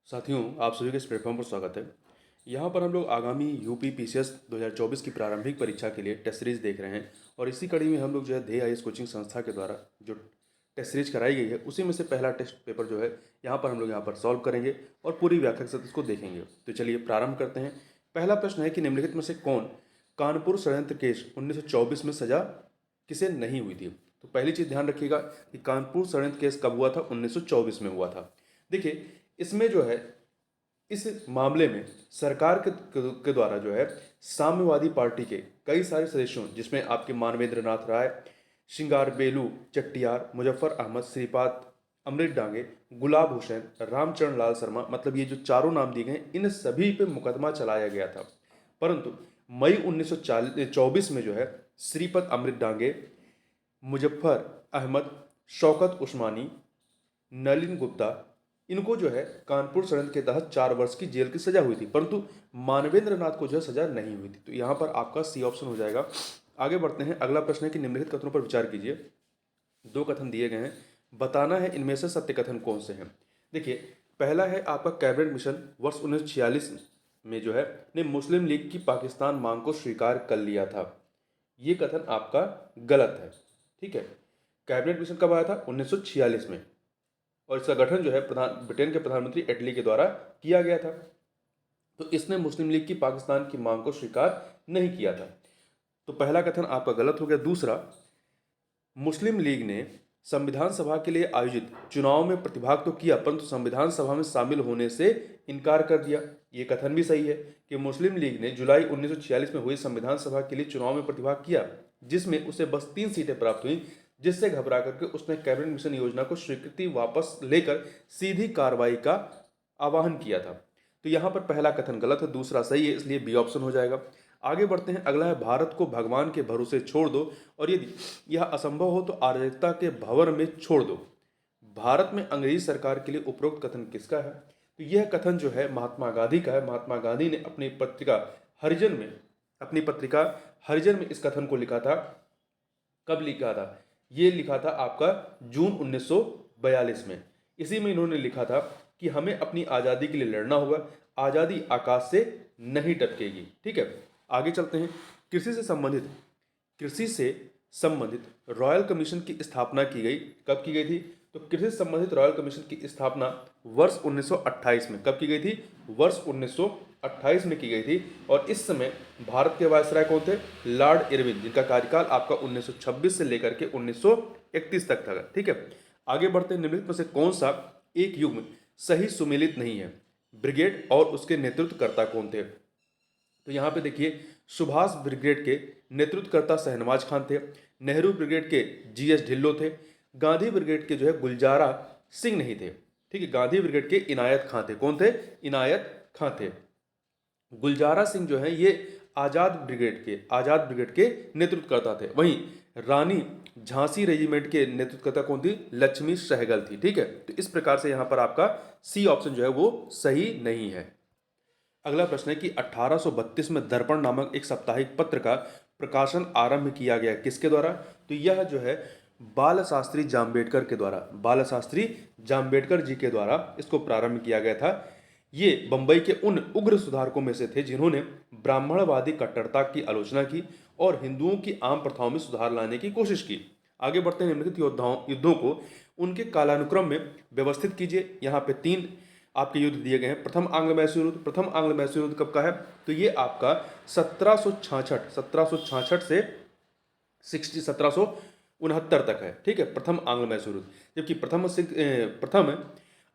साथियों, आप सभी के इस प्लेटफॉर्म पर स्वागत है। यहाँ पर हम लोग आगामी यूपी पीसीएस 2024 की प्रारंभिक परीक्षा के लिए टेस्ट सीरीज देख रहे हैं और इसी कड़ी में हम लोग जो है ध्येय आईएएस कोचिंग संस्था के द्वारा जो टेस्ट सीरीज कराई गई है उसी में से पहला टेस्ट पेपर जो है यहाँ पर हम लोग यहाँ पर सॉल्व करेंगे और पूरी व्याख्या के साथ इसको देखेंगे। तो चलिए प्रारंभ करते हैं। पहला प्रश्न है कि निम्नलिखित में से कौन कानपुर षड्यंत्र केस 1924 में सजा किसे नहीं हुई थी। तो पहली चीज ध्यान रखिएगा कि कानपुर षड्यंत्र केस कब हुआ था, 1924 में हुआ था। देखिए इसमें जो है इस मामले में सरकार के द्वारा जो है साम्यवादी पार्टी के कई सारे सदस्यों जिसमें आपके मानवेंद्र नाथ राय, श्रृंगारबेलू चट्टियार, मुजफ्फर अहमद, श्रीपाद अमृत डांगे, गुलाब हुसैन, रामचरण लाल शर्मा, मतलब ये जो चारों नाम दिए गए इन सभी पे मुकदमा चलाया गया था। परंतु मई 1924 में जो है श्रीपद अमृत डांगे, मुजफ्फर अहमद, शौकत उस्मानी, नलिन गुप्ता, इनको जो है कानपुर षड्यंत्र के तहत 4 वर्ष की जेल की सजा हुई थी, परंतु मानवेंद्र नाथ को जो है सजा नहीं हुई थी। तो यहाँ पर आपका सी ऑप्शन हो जाएगा। आगे बढ़ते हैं। अगला प्रश्न है कि निम्नलिखित कथनों पर विचार कीजिए। 2 कथन दिए गए हैं, बताना है इनमें से सत्य कथन कौन से हैं। देखिए पहला है आपका कैबिनेट मिशन वर्ष 1946 में जो है ने मुस्लिम लीग की पाकिस्तान मांग को स्वीकार कर लिया था। ये कथन आपका गलत है। ठीक है, कैबिनेट मिशन कब आया था, 1946 में, और इसका गठन जो है ब्रिटेन के प्रधानमंत्री एटली के द्वारा किया गया था। तो इसने मुस्लिम लीग की पाकिस्तान की मांग को स्वीकार नहीं किया था। तो पहला कथन आपका गलत हो गया। दूसरा, मुस्लिम लीग ने संविधान सभा के लिए आयोजित चुनाव में प्रतिभाग तो किया परंतु संविधान सभा में शामिल होने से इनकार कर दिया। ये कथन भी सही है कि मुस्लिम लीग ने जुलाई 1946 में हुई संविधान सभा के लिए चुनाव में प्रतिभाग किया जिसमें उसे बस 3 सीटें प्राप्त हुई, जिससे घबरा करके उसने कैबिनेट मिशन योजना को स्वीकृति वापस लेकर सीधी कार्रवाई का आह्वान किया था। तो यहाँ पर पहला कथन गलत है, दूसरा सही है, इसलिए बी ऑप्शन हो जाएगा। आगे बढ़ते हैं। अगला है भारत को भगवान के भरोसे छोड़ दो और यदि यह असंभव हो तो अराजकता के भंवर में छोड़ दो। भारत में अंग्रेजी सरकार के लिए उपरोक्त कथन किसका है। तो यह कथन जो है महात्मा गांधी का है। महात्मा गांधी ने अपनी पत्रिका हरिजन में इस कथन को लिखा था। कब लिखा था, ये लिखा था आपका जून 1942 में। इसी में इन्होंने लिखा था कि हमें अपनी आज़ादी के लिए लड़ना होगा, आज़ादी आकाश से नहीं टपकेगी। ठीक है, आगे चलते हैं। कृषि से संबंधित रॉयल कमीशन की स्थापना की गई। कब की गई थी, तो कृषि से संबंधित रॉयल कमीशन की स्थापना वर्ष 1928 में। कब की गई थी, वर्ष 1928 में की गई थी। और इस समय भारत के वायसराय कौन थे, लॉर्ड इरविन, जिनका कार्यकाल आपका 1926 से लेकर के 1931 तक था। ठीक है, आगे बढ़ते हैं। निम्नलिखित में से कौन सा एक युग्म सही सुमेलित नहीं है। ब्रिगेड और उसके नेतृत्वकर्ता कौन थे। तो यहाँ पे देखिए सुभाष ब्रिगेड के नेतृत्वकर्ता शहनवाज खान थे, नेहरू ब्रिगेड के जीएस ढिल्लो थे, गांधी ब्रिगेड के जो है गुलजारा सिंह नहीं थे। ठीक है, गांधी ब्रिगेड के इनायत खां थे। कौन थे, इनायत खां थे। गुलजारा सिंह जो है ये आजाद ब्रिगेड के नेतृत्वकर्ता थे। वहीं रानी झांसी रेजिमेंट के नेतृत्वकर्ता कौन थी, लक्ष्मी सहगल थी। ठीक है, तो इस प्रकार से यहाँ पर आपका सी ऑप्शन जो है वो सही नहीं है। अगला प्रश्न है कि 1832 में दर्पण नामक एक साप्ताहिक पत्र का प्रकाशन आरंभ किया गया किसके द्वारा। तो यह जो है बाल शास्त्री जाम्बेडकर जी के द्वारा इसको प्रारंभ किया गया था। ये बंबई के उन उग्र सुधारकों में से थे जिन्होंने ब्राह्मणवादी कट्टरता की आलोचना की और हिंदुओं की आम प्रथाओं में सुधार लाने की कोशिश की। आगे बढ़ते हैं। निम्नलिखित युद्धों को उनके कालानुक्रम में व्यवस्थित कीजिए। यहाँ पे 3 आपके युद्ध दिए गए हैं। प्रथम आंग्ल मैसूर युद्ध कब का है, तो ये आपका 1766 से 1769 तक है। ठीक है, प्रथम आंग्ल मैसूर युद्ध। जबकि प्रथम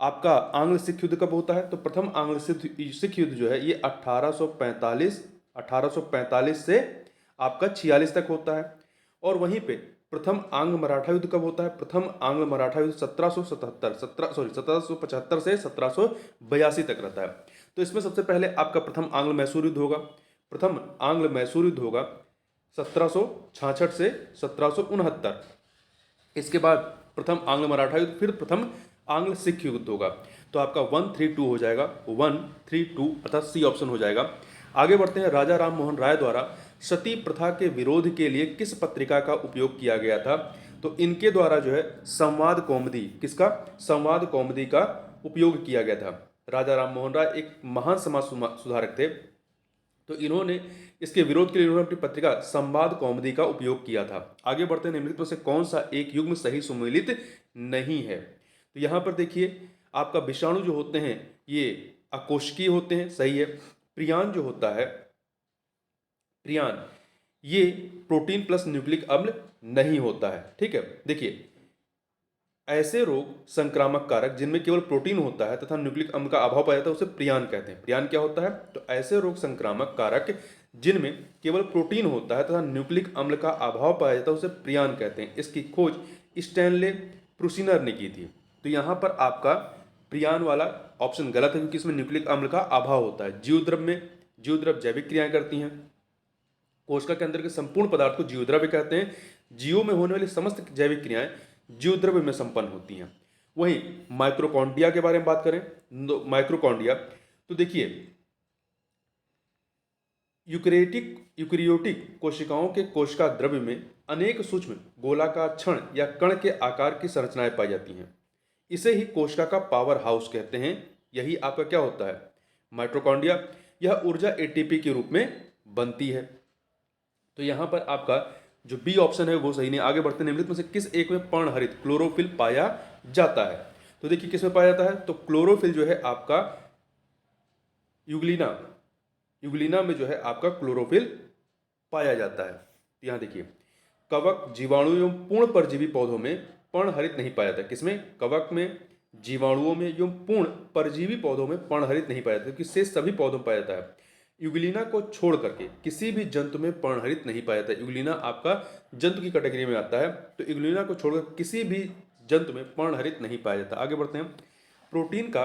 आपका आंग्ल सिख युद्ध कब होता है, तो प्रथम आंग्ल सिख युद्ध जो है ये 1845 से आपका 46 तक होता है। और वहीं पे प्रथम आंग्ल मराठा युद्ध कब होता है, प्रथम आंग्ल मराठा युद्ध 1775 से 1782 तक रहता है। तो इसमें सबसे पहले आपका प्रथम आंग्ल मैसूर युद्ध होगा। 1766 से 1769। इसके बाद प्रथम आंग्ल मराठा युद्ध, फिर प्रथम आंग्ल सिख युद्ध होगा। तो आपका 132 हो जाएगा, 132 अर्थात सी ऑप्शन हो जाएगा। आगे बढ़ते हैं। राजा राम मोहन राय द्वारा सती प्रथा के विरोध के लिए किस पत्रिका का उपयोग किया गया था, तो इनके द्वारा जो है संवाद कौमुदी का उपयोग किया गया था। राजा राम मोहन राय एक महान समाज सुधारक थे, तो इन्होंने इसके विरोध के लिए इन्होंने अपनी पत्रिका संवाद कौमुदी का उपयोग किया था। आगे बढ़ते हैं, निम्नलिखित में से कौन सा एक युग्म सही सुमेलित नहीं है? तो यहाँ पर देखिए, आपका विषाणु जो होते हैं ये अकोशिकीय होते हैं, सही है। प्रियान जो होता है, प्रियान ये प्रोटीन प्लस न्यूक्लिक अम्ल नहीं होता है, ठीक है। देखिए, ऐसे रोग संक्रामक कारक जिनमें केवल प्रोटीन होता है तथा न्यूक्लिक अम्ल का अभाव पाया जाता है उसे प्रियान कहते हैं। प्रियान क्या होता है? तो ऐसे रोग संक्रामक कारक जिनमें केवल प्रोटीन होता है तथा न्यूक्लिक अम्ल का अभाव पाया जाता है उसे प्रियान कहते हैं। इसकी खोज स्टैनले प्रूसिनर ने की थी। तो यहाँ पर आपका प्रियान वाला ऑप्शन गलत है, क्योंकि इसमें न्यूक्लिक अम्ल का अभाव होता है। जीवद्रव जैविक क्रियाएं करती हैं। कोशिका के अंदर के संपूर्ण पदार्थ को जीवद्रव्य कहते हैं। जीवों में होने वाली समस्त जैविक क्रियाएं जीवद्रव्य में संपन्न होती हैं। वहीं माइक्रोकॉन्ड्रिया के बारे में बात करें, माइक्रोकॉन्ड्रिया, तो देखिए, यूकेरियोटिक कोशिकाओं के कोशिका द्रव्य में अनेक सूक्ष्म गोलाकार क्षण या कण के आकार की संरचनाएं पाई जाती हैं। इसे ही कोशिका का पावर हाउस कहते हैं। यही आपका क्या होता है? माइटोकॉन्ड्रिया। यह ऊर्जा एटीपी के रूप में बनती है। तो यहां पर आपका जो बी ऑप्शन है वो सही नहीं। आगे बढ़ते, निम्नलिखित में से किस एक में पर्णहरित क्लोरोफिल पाया जाता है? तो देखिए, किस में पाया जाता है? तो क्लोरोफिल जो है आपका यूग्लिना में जो है आपका क्लोरोफिल पाया जाता है। यहां देखिए, कवक, जीवाणु एवं पूर्ण परजीवी पौधों में पर्णहरित नहीं पाया जाता। किसमें? कवक में, जीवाणुओं में एवं पूर्ण परजीवी पौधों में पर्णहरित नहीं पाया जाता, क्योंकि शेष सभी पौधों में पाया जाता है। यूग्लिना को छोड़ करके किसी भी जंतु में पर्णहरित नहीं पाया जाता। यूग्लिना आपका जंतु की कैटेगरी में आता है, तो यूग्लिना को छोड़कर किसी भी जंतु में पर्णहरित नहीं पाया जाता। आगे बढ़ते हैं, प्रोटीन का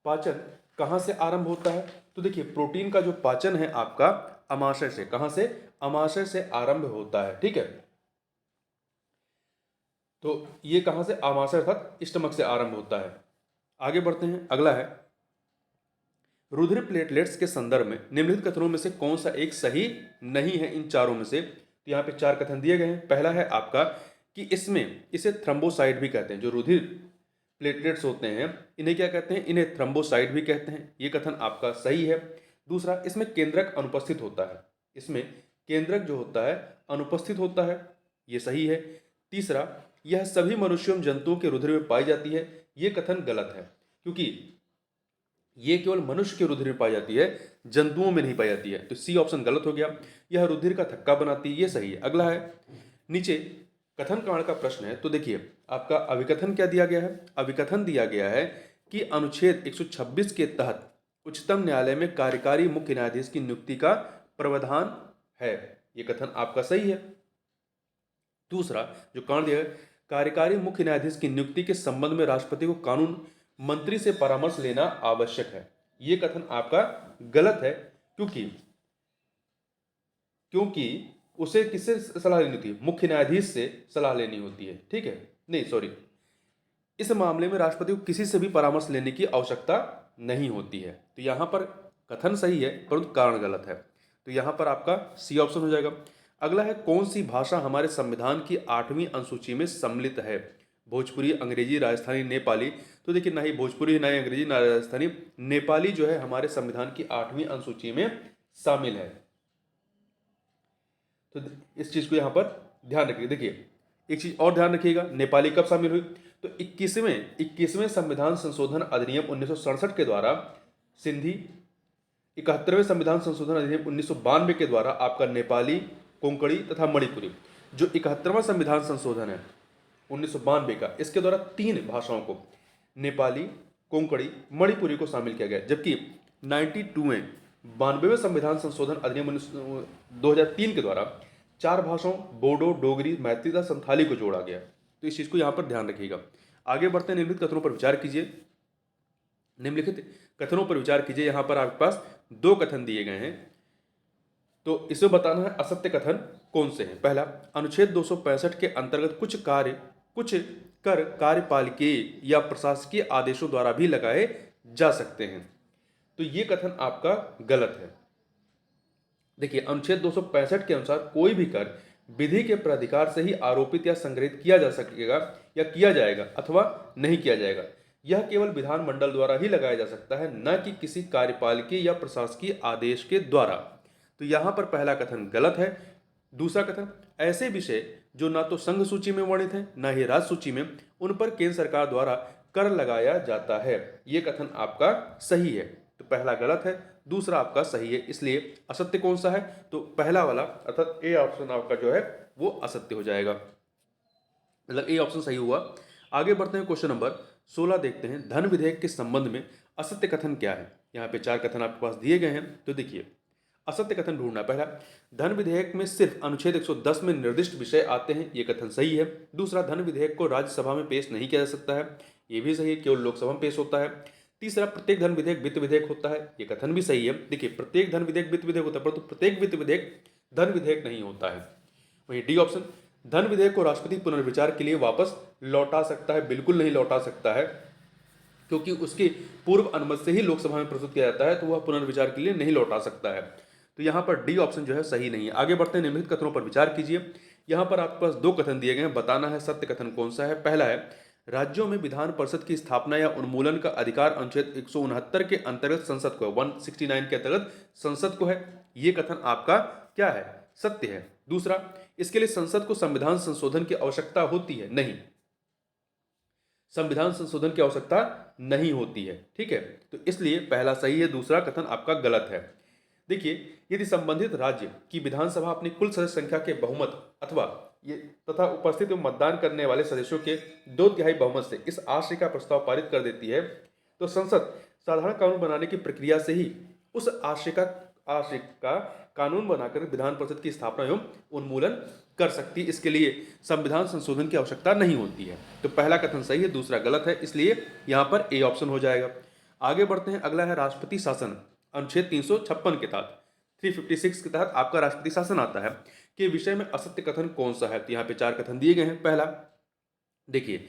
पाचन कहाँ से आरंभ होता है? तो देखिए, प्रोटीन का जो पाचन है आपका अमाशय से, कहां से? अमाशय से आरंभ होता है, ठीक है। तो ये कहां से? अमाशय अर्थात स्टमक से आरंभ होता है। आगे बढ़ते हैं, अगला है, रुधिर प्लेटलेट्स के संदर्भ में निम्नलिखित कथनों में से कौन सा एक सही नहीं है इन चारों में से? तो यहाँ पे 4 कथन दिए गए हैं। पहला है आपका कि इसे थ्रम्बोसाइट भी कहते हैं। जो रुधिर प्लेटलेट्स होते हैं इन्हें क्या कहते हैं? इन्हें थ्रम्बोसाइट भी कहते हैं। ये कथन आपका सही है। दूसरा, इसमें केंद्रक अनुपस्थित होता है। इसमें केंद्रक जो होता है अनुपस्थित होता है, ये सही है। तीसरा, यह सभी मनुष्यों एवं जंतुओं के रुधिर में पाई जाती है। ये कथन गलत है, क्योंकि ये केवल मनुष्य के रुधिर में पाई जाती है, जंतुओं में नहीं पाई जाती है। तो सी ऑप्शन गलत हो गया। यह रुधिर का थक्का बनाती है, ये सही है। अगला है, नीचे कथन कांड का प्रश्न है। तो देखिए, आपका अभिकथन क्या दिया गया है? अभिकथन दिया गया है कि अनुच्छेद 126 के तहत उच्चतम न्यायालय में कार्यकारी मुख्य न्यायाधीश की नियुक्ति का प्रावधान है। ये कथन आपका सही है। दूसरा जो कांड दिया है, कार्यकारी मुख्य न्यायाधीश की नियुक्ति के संबंध में राष्ट्रपति को कानून मंत्री से परामर्श लेना आवश्यक है। यह कथन आपका गलत है, क्योंकि उसे किससे सलाह लेनी होती है? मुख्य न्यायाधीश से सलाह लेनी होती है, ठीक है। नहीं, सॉरी, इस मामले में राष्ट्रपति को किसी से भी परामर्श लेने की आवश्यकता नहीं होती है। तो यहां पर कथन सही है, परंतु कारण गलत है। तो यहां पर आपका सी ऑप्शन हो जाएगा। अगला है, कौन सी भाषा हमारे संविधान की 8वीं अनुसूची में सम्मिलित है? भोजपुरी, अंग्रेजी, राजस्थानी, नेपाली। तो देखिए, ना ही भोजपुरी, ना ही अंग्रेजी, ना राजस्थानी, नेपाली जो है हमारे संविधान की 8वीं अनुसूची में शामिल है। तो इस चीज को यहां पर ध्यान रखिए। देखिए, एक चीज और ध्यान रखिएगा, नेपाली कब शामिल हुई? तो 21वें संविधान संशोधन अधिनियम 1967 के द्वारा सिंधी, 71वें संविधान संशोधन अधिनियम 1992 के द्वारा आपका नेपाली, कोंकणी तथा मणिपुरी। जो 71वां संविधान संशोधन है 1992 का, इसके द्वारा 3 भाषाओं को, नेपाली, कोंकणी, मणिपुरी को शामिल किया गया। जबकि 92वें संविधान संशोधन अधिनियम 2003 के द्वारा 4 भाषाओं, बोडो, डोगरी, मैथिली तथा संथाली को जोड़ा गया। तो इस चीज को यहां पर ध्यान रखिएगा। आगे बढ़ते हैं, निम्नलिखित कथनों पर विचार कीजिए। निम्नलिखित कथनों पर विचार कीजिए। यहां पर आपके पास 2 कथन दिए गए हैं, तो इसे बताना है असत्य कथन कौन से हैं। पहला, अनुच्छेद 265 के अंतर्गत कुछ कर कार्यपालिकीय या प्रशासकीय आदेशों द्वारा भी लगाए जा सकते हैं। तो ये कथन आपका गलत है। देखिए, अनुच्छेद 265 के अनुसार कोई भी कर विधि के प्राधिकार से ही आरोपित या संग्रहित किया जा सकेगा या किया जाएगा अथवा नहीं किया जाएगा। यह केवल विधानमंडल द्वारा ही लगाया जा सकता है, न कि किसी कार्यपालिकीय या प्रशासकीय आदेश के द्वारा। तो यहाँ पर पहला कथन गलत है। दूसरा कथन, ऐसे विषय जो ना तो संघ सूची में वर्णित है न ही राज्य सूची में, उन पर केंद्र सरकार द्वारा कर लगाया जाता है। ये कथन आपका सही है। तो पहला गलत है, दूसरा आपका सही है। इसलिए असत्य कौन सा है? तो पहला वाला अर्थात ए ऑप्शन आपका जो है वो असत्य हो जाएगा, मतलब ए ऑप्शन सही हुआ। आगे बढ़ते हैं, क्वेश्चन नंबर 16 देखते हैं। धन विधेयक के संबंध में असत्य कथन क्या है? यहाँ पे 4 कथन आपके पास दिए गए हैं, तो देखिए असत्य कथन ढूंढना। पहला, धन विधेयक में सिर्फ अनुच्छेद 110 में निर्दिष्ट विषय आते हैं, ये कथन सही है। दूसरा, धन विधेयक को राज्यसभा में पेश नहीं किया जा सकता है, ये भी सही है, केवल लोकसभा में पेश होता है। तीसरा, प्रत्येक धन विधेयक वित्त विधेयक होता है, ये कथन भी सही है। देखिए प्रत्येक धन विधेयक वित्त विधेयक होता है, परंतु प्रत्येक वित्त विधेयक धन विधेयक नहीं होता है। वहीं डी ऑप्शन, धन विधेयक को राष्ट्रपति पुनर्विचार के लिए वापस लौटा सकता है, बिल्कुल नहीं लौटा सकता है, क्योंकि उसकी पूर्व अनुमति से ही लोकसभा में प्रस्तुत किया जाता है, तो वह पुनर्विचार के लिए नहीं लौटा सकता है। तो यहाँ पर डी ऑप्शन जो है सही नहीं है। आगे बढ़ते हैं, निम्नलिखित कथनों पर विचार कीजिए। यहाँ पर आपके पास 2 कथन दिए गए हैं, बताना है सत्य कथन कौन सा है। पहला है, राज्यों में विधान परिषद की स्थापना या उन्मूलन का अधिकार अनुच्छेद 169 के अंतर्गत संसद को है, 169 के अंतर्गत संसद को है। ये कथन आपका क्या है? सत्य है। दूसरा, इसके लिए संसद को संविधान संशोधन की आवश्यकता होती है, नहीं, संविधान संशोधन की आवश्यकता नहीं होती है। ठीक है, तो इसलिए पहला सही है, दूसरा कथन आपका गलत है। देखिए, यदि संबंधित राज्य की विधानसभा अपनी कुल सदस्य संख्या के बहुमत अथवा ये तथा उपस्थित एवं मतदान करने वाले सदस्यों के 2/3 बहुमत से इस आशय का प्रस्ताव पारित कर देती है, तो संसद साधारण कानून बनाने की प्रक्रिया से ही उस आशय का कानून बनाकर विधान परिषद की स्थापना एवं उन्मूलन कर सकती है। इसके लिए संविधान संशोधन की आवश्यकता नहीं होती है। तो पहला कथन सही है, दूसरा गलत है, इसलिए यहाँ पर ए ऑप्शन हो जाएगा। आगे बढ़ते हैं, अगला है राष्ट्रपति शासन। अनुच्छेद 356 के तहत 356 के तहत आपका राष्ट्रपति शासन आता है के विषय में असत्य कथन कौन सा है? तो यहाँ पे 4 कथन दिए गए हैं। पहला, देखिए,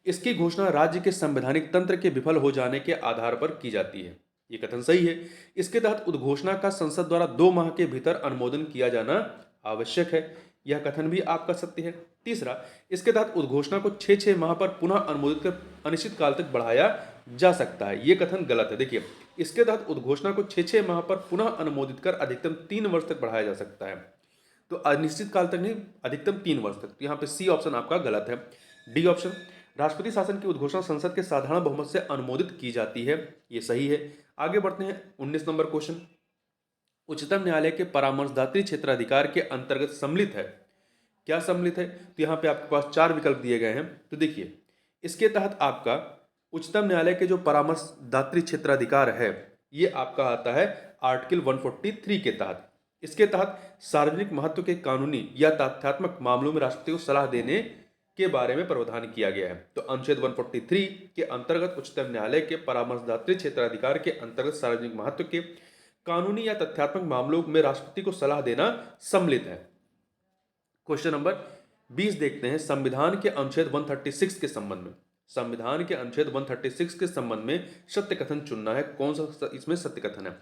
इसकी घोषणा राज्य के संवैधानिक तंत्र के विफल हो जाने के आधार पर की जाती है, ये कथन सही है। इसके तहत उद्घोषणा का संसद द्वारा 2 माह के भीतर अनुमोदन किया जाना आवश्यक है, यह कथन भी आपका सत्य है। तीसरा, इसके तहत उद्घोषणा को 6 माह पर पुनः अनुमोदित कर अनिश्चित काल तक बढ़ाया जा सकता है, ये कथन गलत है। देखिए, इसके तहत उद्घोषणा को 6 माह पर पुनः अनुमोदित कर अधिकतम 3 वर्ष तक बढ़ाया जा सकता है, तो अनिश्चित काल तक नहीं, अधिकतम 3 वर्ष तक। तो यहाँ पे सी ऑप्शन आपका गलत है। डी ऑप्शन, राष्ट्रपति शासन की उद्घोषणा संसद के साधारण बहुमत से अनुमोदित की जाती है, ये सही है। आगे बढ़ते हैं, 19 नंबर क्वेश्चन, उच्चतम न्यायालय के परामर्शदात्री क्षेत्राधिकार के अंतर्गत सम्मिलित है। क्या सम्मिलित है? तो यहाँ पे आपके पास 4 विकल्प दिए गए हैं। तो देखिए, इसके तहत आपका उच्चतम न्यायालय के जो परामर्शदात्री क्षेत्राधिकार है, ये आपका आता है आर्टिकल 143 के तहत। इसके तहत सार्वजनिक महत्व के कानूनी या तथ्यात्मक मामलों में राष्ट्रपति को सलाह देने के बारे में प्रावधान किया गया है। तो अनुच्छेद 143 के अंतर्गत उच्चतम न्यायालय के परामर्शदात्री क्षेत्राधिकार के अंतर्गत सार्वजनिक महत्व के कानूनी या तथ्यात्मक मामलों में राष्ट्रपति को सलाह देना सम्मिलित है। क्वेश्चन नंबर 20 देखते हैं, संविधान के अनुच्छेद 136 के संबंध में, संविधान के अनुच्छेद 136 के संबंध में सत्य कथन चुनना है। कौन सा इसमें सत्य कथन है?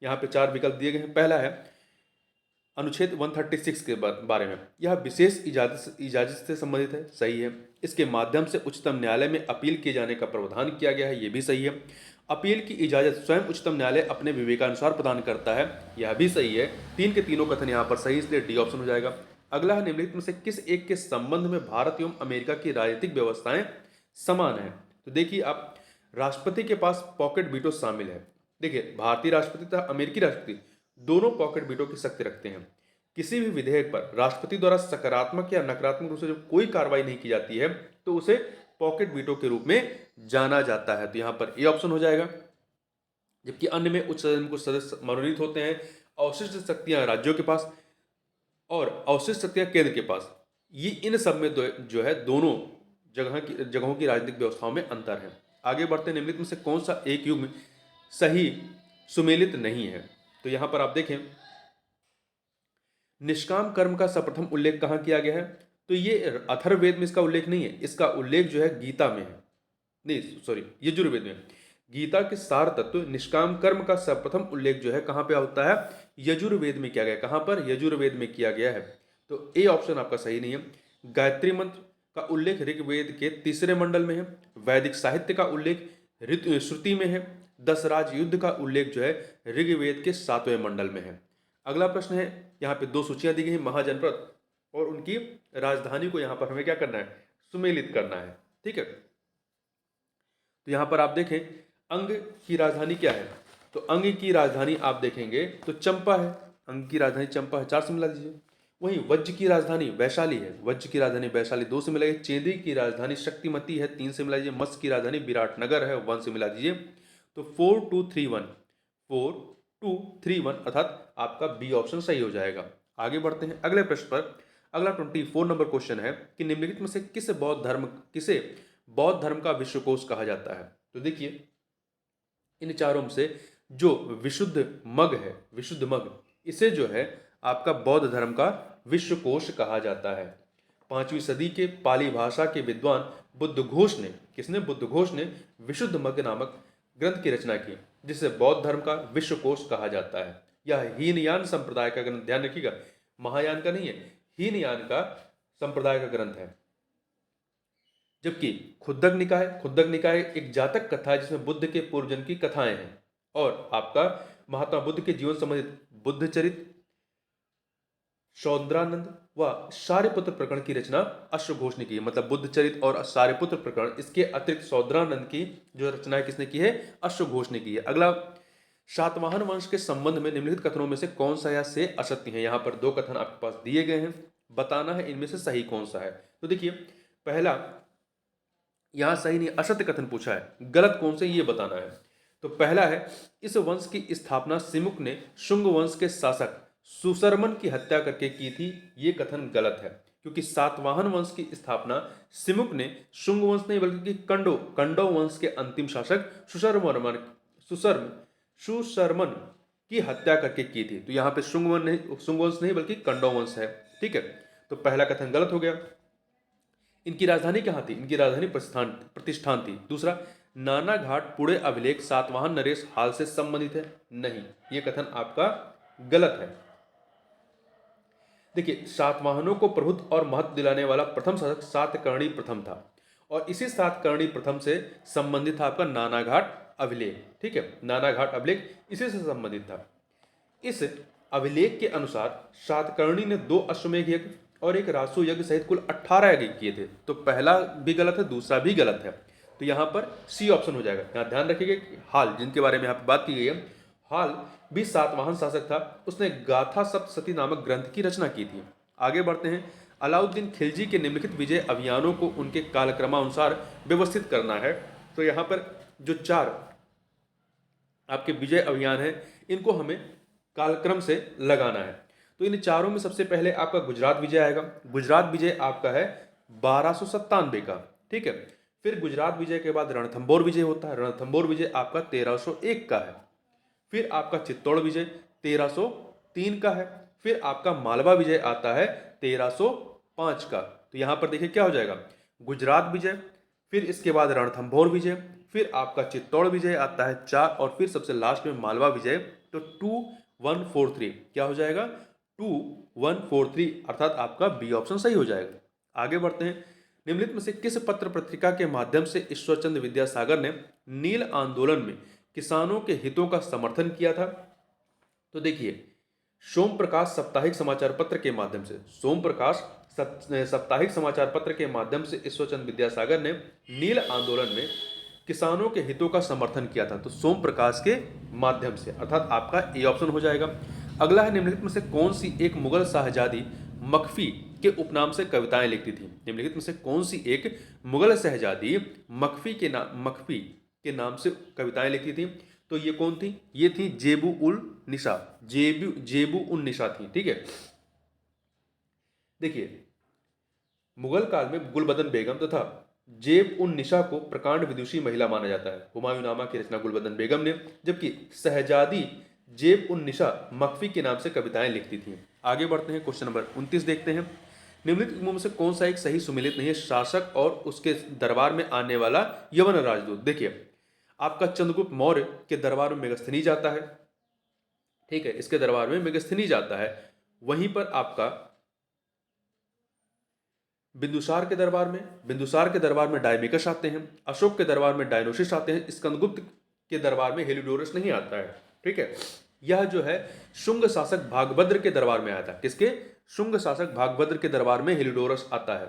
यहाँ पे 4 विकल्प दिए गए हैं। पहला है, अनुच्छेद 136 के बारे में, यह विशेष इजाजत से संबंधित है, सही है। इसके माध्यम से उच्चतम न्यायालय में अपील किए जाने का प्रावधान किया गया है, यह भी सही है। अपील की इजाजत स्वयं उच्चतम न्यायालय अपने विवेकानुसार प्रदान करता है, यह भी सही है। 3 के तीनों कथन यहाँ पर सही, इसलिए डी ऑप्शन हो जाएगा। अगला है, निम्नलिखित में से किस एक के संबंध में भारत एवं अमेरिका की राजनीतिक व्यवस्थाएं समान है? तो देखिए, आप राष्ट्रपति के पास पॉकेट वीटो शामिल है। देखिए, भारतीय राष्ट्रपति तथा अमेरिकी राष्ट्रपति दोनों पॉकेट वीटो की शक्ति रखते हैं। किसी भी विधेयक पर राष्ट्रपति द्वारा सकारात्मक या नकारात्मक रूप से जब कोई कार्रवाई नहीं की जाती है, तो उसे पॉकेट वीटो के रूप में जाना जाता है। तो यहाँ पर ए ऑप्शन हो जाएगा। जबकि अन्य में उच्च सदन को सदस्य मनोनीत होते हैं, अवशिष्ट शक्तियां राज्यों के पास और अवशिष्ट शक्तियां केंद्र के पास। ये इन सब में जो है दोनों जगहों की राजनीतिक व्यवस्थाओं में अंतर है। आगे बढ़ते हैं, निम्नलिखित में से कौन सा एक युग्म सही सुमेलित नहीं है? तो यहां पर आप देखें, निष्काम कर्म का सर्वप्रथम उल्लेख कहां किया गया है? तो ये अथर्ववेद में इसका उल्लेख नहीं है, इसका उल्लेख जो है गीता में है, नहीं सॉरी यजुर्वेद में। गीता के सार तत्व निष्काम कर्म का सर्वप्रथम उल्लेख जो है कहां पे होता है? यजुर्वेद में किया गया। कहां पर? यजुर्वेद में किया गया है। तो ए ऑप्शन आपका सही नहीं है। गायत्री मंत्र का उल्लेख ऋग्वेद के 3 मंडल में है। वैदिक साहित्य का उल्लेख श्रुति में है। 10 राज युद्ध का उल्लेख जो है ऋग्वेद के 7वें मंडल में है। अगला प्रश्न है, यहाँ पे 2 सूचियां दी गई हैं महाजनपद और उनकी राजधानी को यहाँ पर हमें क्या करना है, सुमेलित करना है। ठीक है, तो यहाँ पर आप देखें अंग की राजधानी क्या है, तो अंग की राजधानी आप देखेंगे तो चंपा है, अंग की राजधानी चंपा है, 4 से मिला दीजिए। वहीं वज्र की राजधानी वैशाली है, वज्र की राजधानी वैशाली 2 से मिलाइए। चेदी की राजधानी शक्तिमती है, 3 से मिला दीजिए। मत्स्य की राजधानी विराटनगर है, 1 से मिला दीजिए। तो 4231 4231 अर्थात आपका बी ऑप्शन सही हो जाएगा। आगे बढ़ते हैं अगले प्रश्न पर। अगला 24 नंबर क्वेश्चन है कि निम्नलिखित में से किसे बौद्ध धर्म का विश्वकोश कहा जाता है। तो देखिए इन चारों में से जो विशुद्ध मग है, विशुद्ध मग, इसे जो है आपका बौद्ध धर्म का विश्वकोश कहा जाता है। 5वीं सदी के पाली भाषा के विद्वान बुद्धघोष ने, किसने, बुद्धघोष ने विशुद्ध मग नामक ग्रंथ की रचना की, जिसे बौद्ध धर्म का विश्वकोश कहा जाता है। यह हीनयान संप्रदाय का ग्रंथ, ध्यान रखिएगा महायान का नहीं है, हीनयान का संप्रदाय का ग्रंथ है। जबकि खुद्दक निकाय एक जातक कथा है जिसमें बुद्ध के पूर्वजन्म की कथाएं हैं। और आपका महात्मा बुद्ध के जीवन संबंधित बुद्ध चरित, शौद्रानंद व शार्यपुत्र प्रकरण की रचना अश्वघोष ने की है। मतलब बुद्ध चरित और शार्यपुत्र प्रकरण, इसके अतिरिक्त शौद्रानंद की जो रचना है किसने की है, अश्वघोष ने की है। अगला, सातवाहन वंश के संबंध में निम्नलिखित कथनों में से कौन सा या से असत्य है। यहाँ पर 2 कथन आपके पास दिए गए हैं, बताना है इनमें से सही कौन सा है। तो देखिए पहला, यहां सही नहीं, असत्य कथन पूछा है, गलत कौन से ये बताना है। तो पहला है, इस वंश की स्थापना सिमुक ने शुंग वंश के शासक सुशर्मन की हत्या करके की थी। ये कथन गलत है, क्योंकि सातवाहन वंश की स्थापना सिमुक ने शुंग वंश नहीं बल्कि कंडो वंश के अंतिम शासक सुशर्मन की हत्या करके की थी। तो यहाँ पे शुंग वंश नहीं बल्कि कंडो वंश है। ठीक है, तो पहला कथन गलत हो गया। इनकी राजधानी कहाँ थी, इनकी राजधानी प्रतिष्ठान थी। दूसरा, नाना घाट पुणे अभिलेख सातवाहन नरेश हाल से संबंधित है, नहीं, ये कथन आपका गलत है। देखिए सातवाहनों को प्रभुत्व और महत्व दिलाने वाला प्रथम शासक सातकर्णी प्रथम था, और इसी सातकर्णी प्रथम से संबंधित था आपका नानाघाट अभिलेख। ठीक है, नानाघाट अभिलेख इसी से संबंधित था। इस अभिलेख के अनुसार सातकर्णी ने 2 अश्वमेध यज्ञ और 1 रासु यज्ञ सहित कुल 18 यज्ञ किए थे। तो पहला भी गलत है, दूसरा भी गलत है, तो यहाँ पर सी ऑप्शन हो जाएगा। यहाँ ध्यान रखिएगा कि हाल, जिनके बारे में यहाँ पर बात की गई है, हाल भी सातवाहन शासक था, उसने गाथा सप्तशती नामक ग्रंथ की रचना की थी। आगे बढ़ते हैं। अलाउद्दीन खिलजी के निम्नलिखित विजय अभियानों को उनके कालक्रमानुसार व्यवस्थित करना है। तो यहाँ पर जो 4 आपके विजय अभियान है, इनको हमें कालक्रम से लगाना है। तो इन चारों में सबसे पहले आपका गुजरात विजय आएगा। गुजरात विजय आपका है 1297 का। ठीक है, फिर गुजरात विजय के बाद रणथंबोर विजय होता है, रणथंबोर विजय आपका 1301 का है। फिर आपका चित्तौड़ विजय 1303 का है। फिर आपका मालवा विजय आता है 1305 का। तो यहां पर देखिए क्या हो जाएगा, गुजरात विजय, फिर इसके बाद रणथंबोर विजय, फिर आपका चित्तौड़ विजय आता है 4, और फिर सबसे लास्ट में मालवा विजय। तो 2143 क्या हो जाएगा, 2143, अर्थात आपका बी ऑप्शन सही हो जाएगा। आगे बढ़ते हैं। निम्नलिखित में से किस पत्र पत्रिका के माध्यम से ईश्वरचंद्र विद्यासागर ने नील आंदोलन में किसानों के हितों का समर्थन किया था। तो देखिए सोम प्रकाश साप्ताहिक समाचार पत्र के माध्यम से, सोम प्रकाश साप्ताहिक समाचार पत्र के माध्यम से ईश्वरचंद्र विद्यासागर ने नील आंदोलन में किसानों के हितों का समर्थन किया था। तो सोम प्रकाश के माध्यम से, अर्थात आपका ए ऑप्शन हो जाएगा। अगला है, निम्नलिखित में से कौन सी एक मुगल शहजादी मखफी के उपनाम से कविताएं लिखती थी। निम्नलिखित में से कौन सी एक मुगल शहजादी मखफी के नाम से कविताएं लिखती थी। तो ये कौन थी, ये थी जेबू उल निशा, जेबू उन निशा थी। ठीक है, देखिए मुगल काल में गुलबदन बेगम तथा जेब उन निशा को प्रकांड विदुषी महिला माना जाता है। हुमायूंनामा की रचना गुलबदन बेगम ने, जबकि शहजादी जेब उन निशा मखफी के नाम से कविताएं लिखती थी। आगे बढ़ते हैं, क्वेश्चन नंबर 29 देखते हैं। निम्नलिखित में से कौन सा एक सही सुमेलित नहीं है, शासक और उसके दरबार में आने वाला यवन राजदूत। देखिए आपका चंद्रगुप्त मौर्य के दरबार में मेगस्थनीज आता है। ठीक है, इसके दरबार में मेगस्थनीज आता है। वहीं पर आपका बिंदुसार के दरबार में डायमिकस आते हैं, अशोक के दरबार में डायनोसिस आते हैं, स्कंदगुप्त के दरबार में हेलिडोरस नहीं आता है। ठीक है, यह जो है शुंग शासक भागभद्र के दरबार में आया था। किसके? शुंग शासक भागभद्र के दरबार में हेलिडोरस आता है।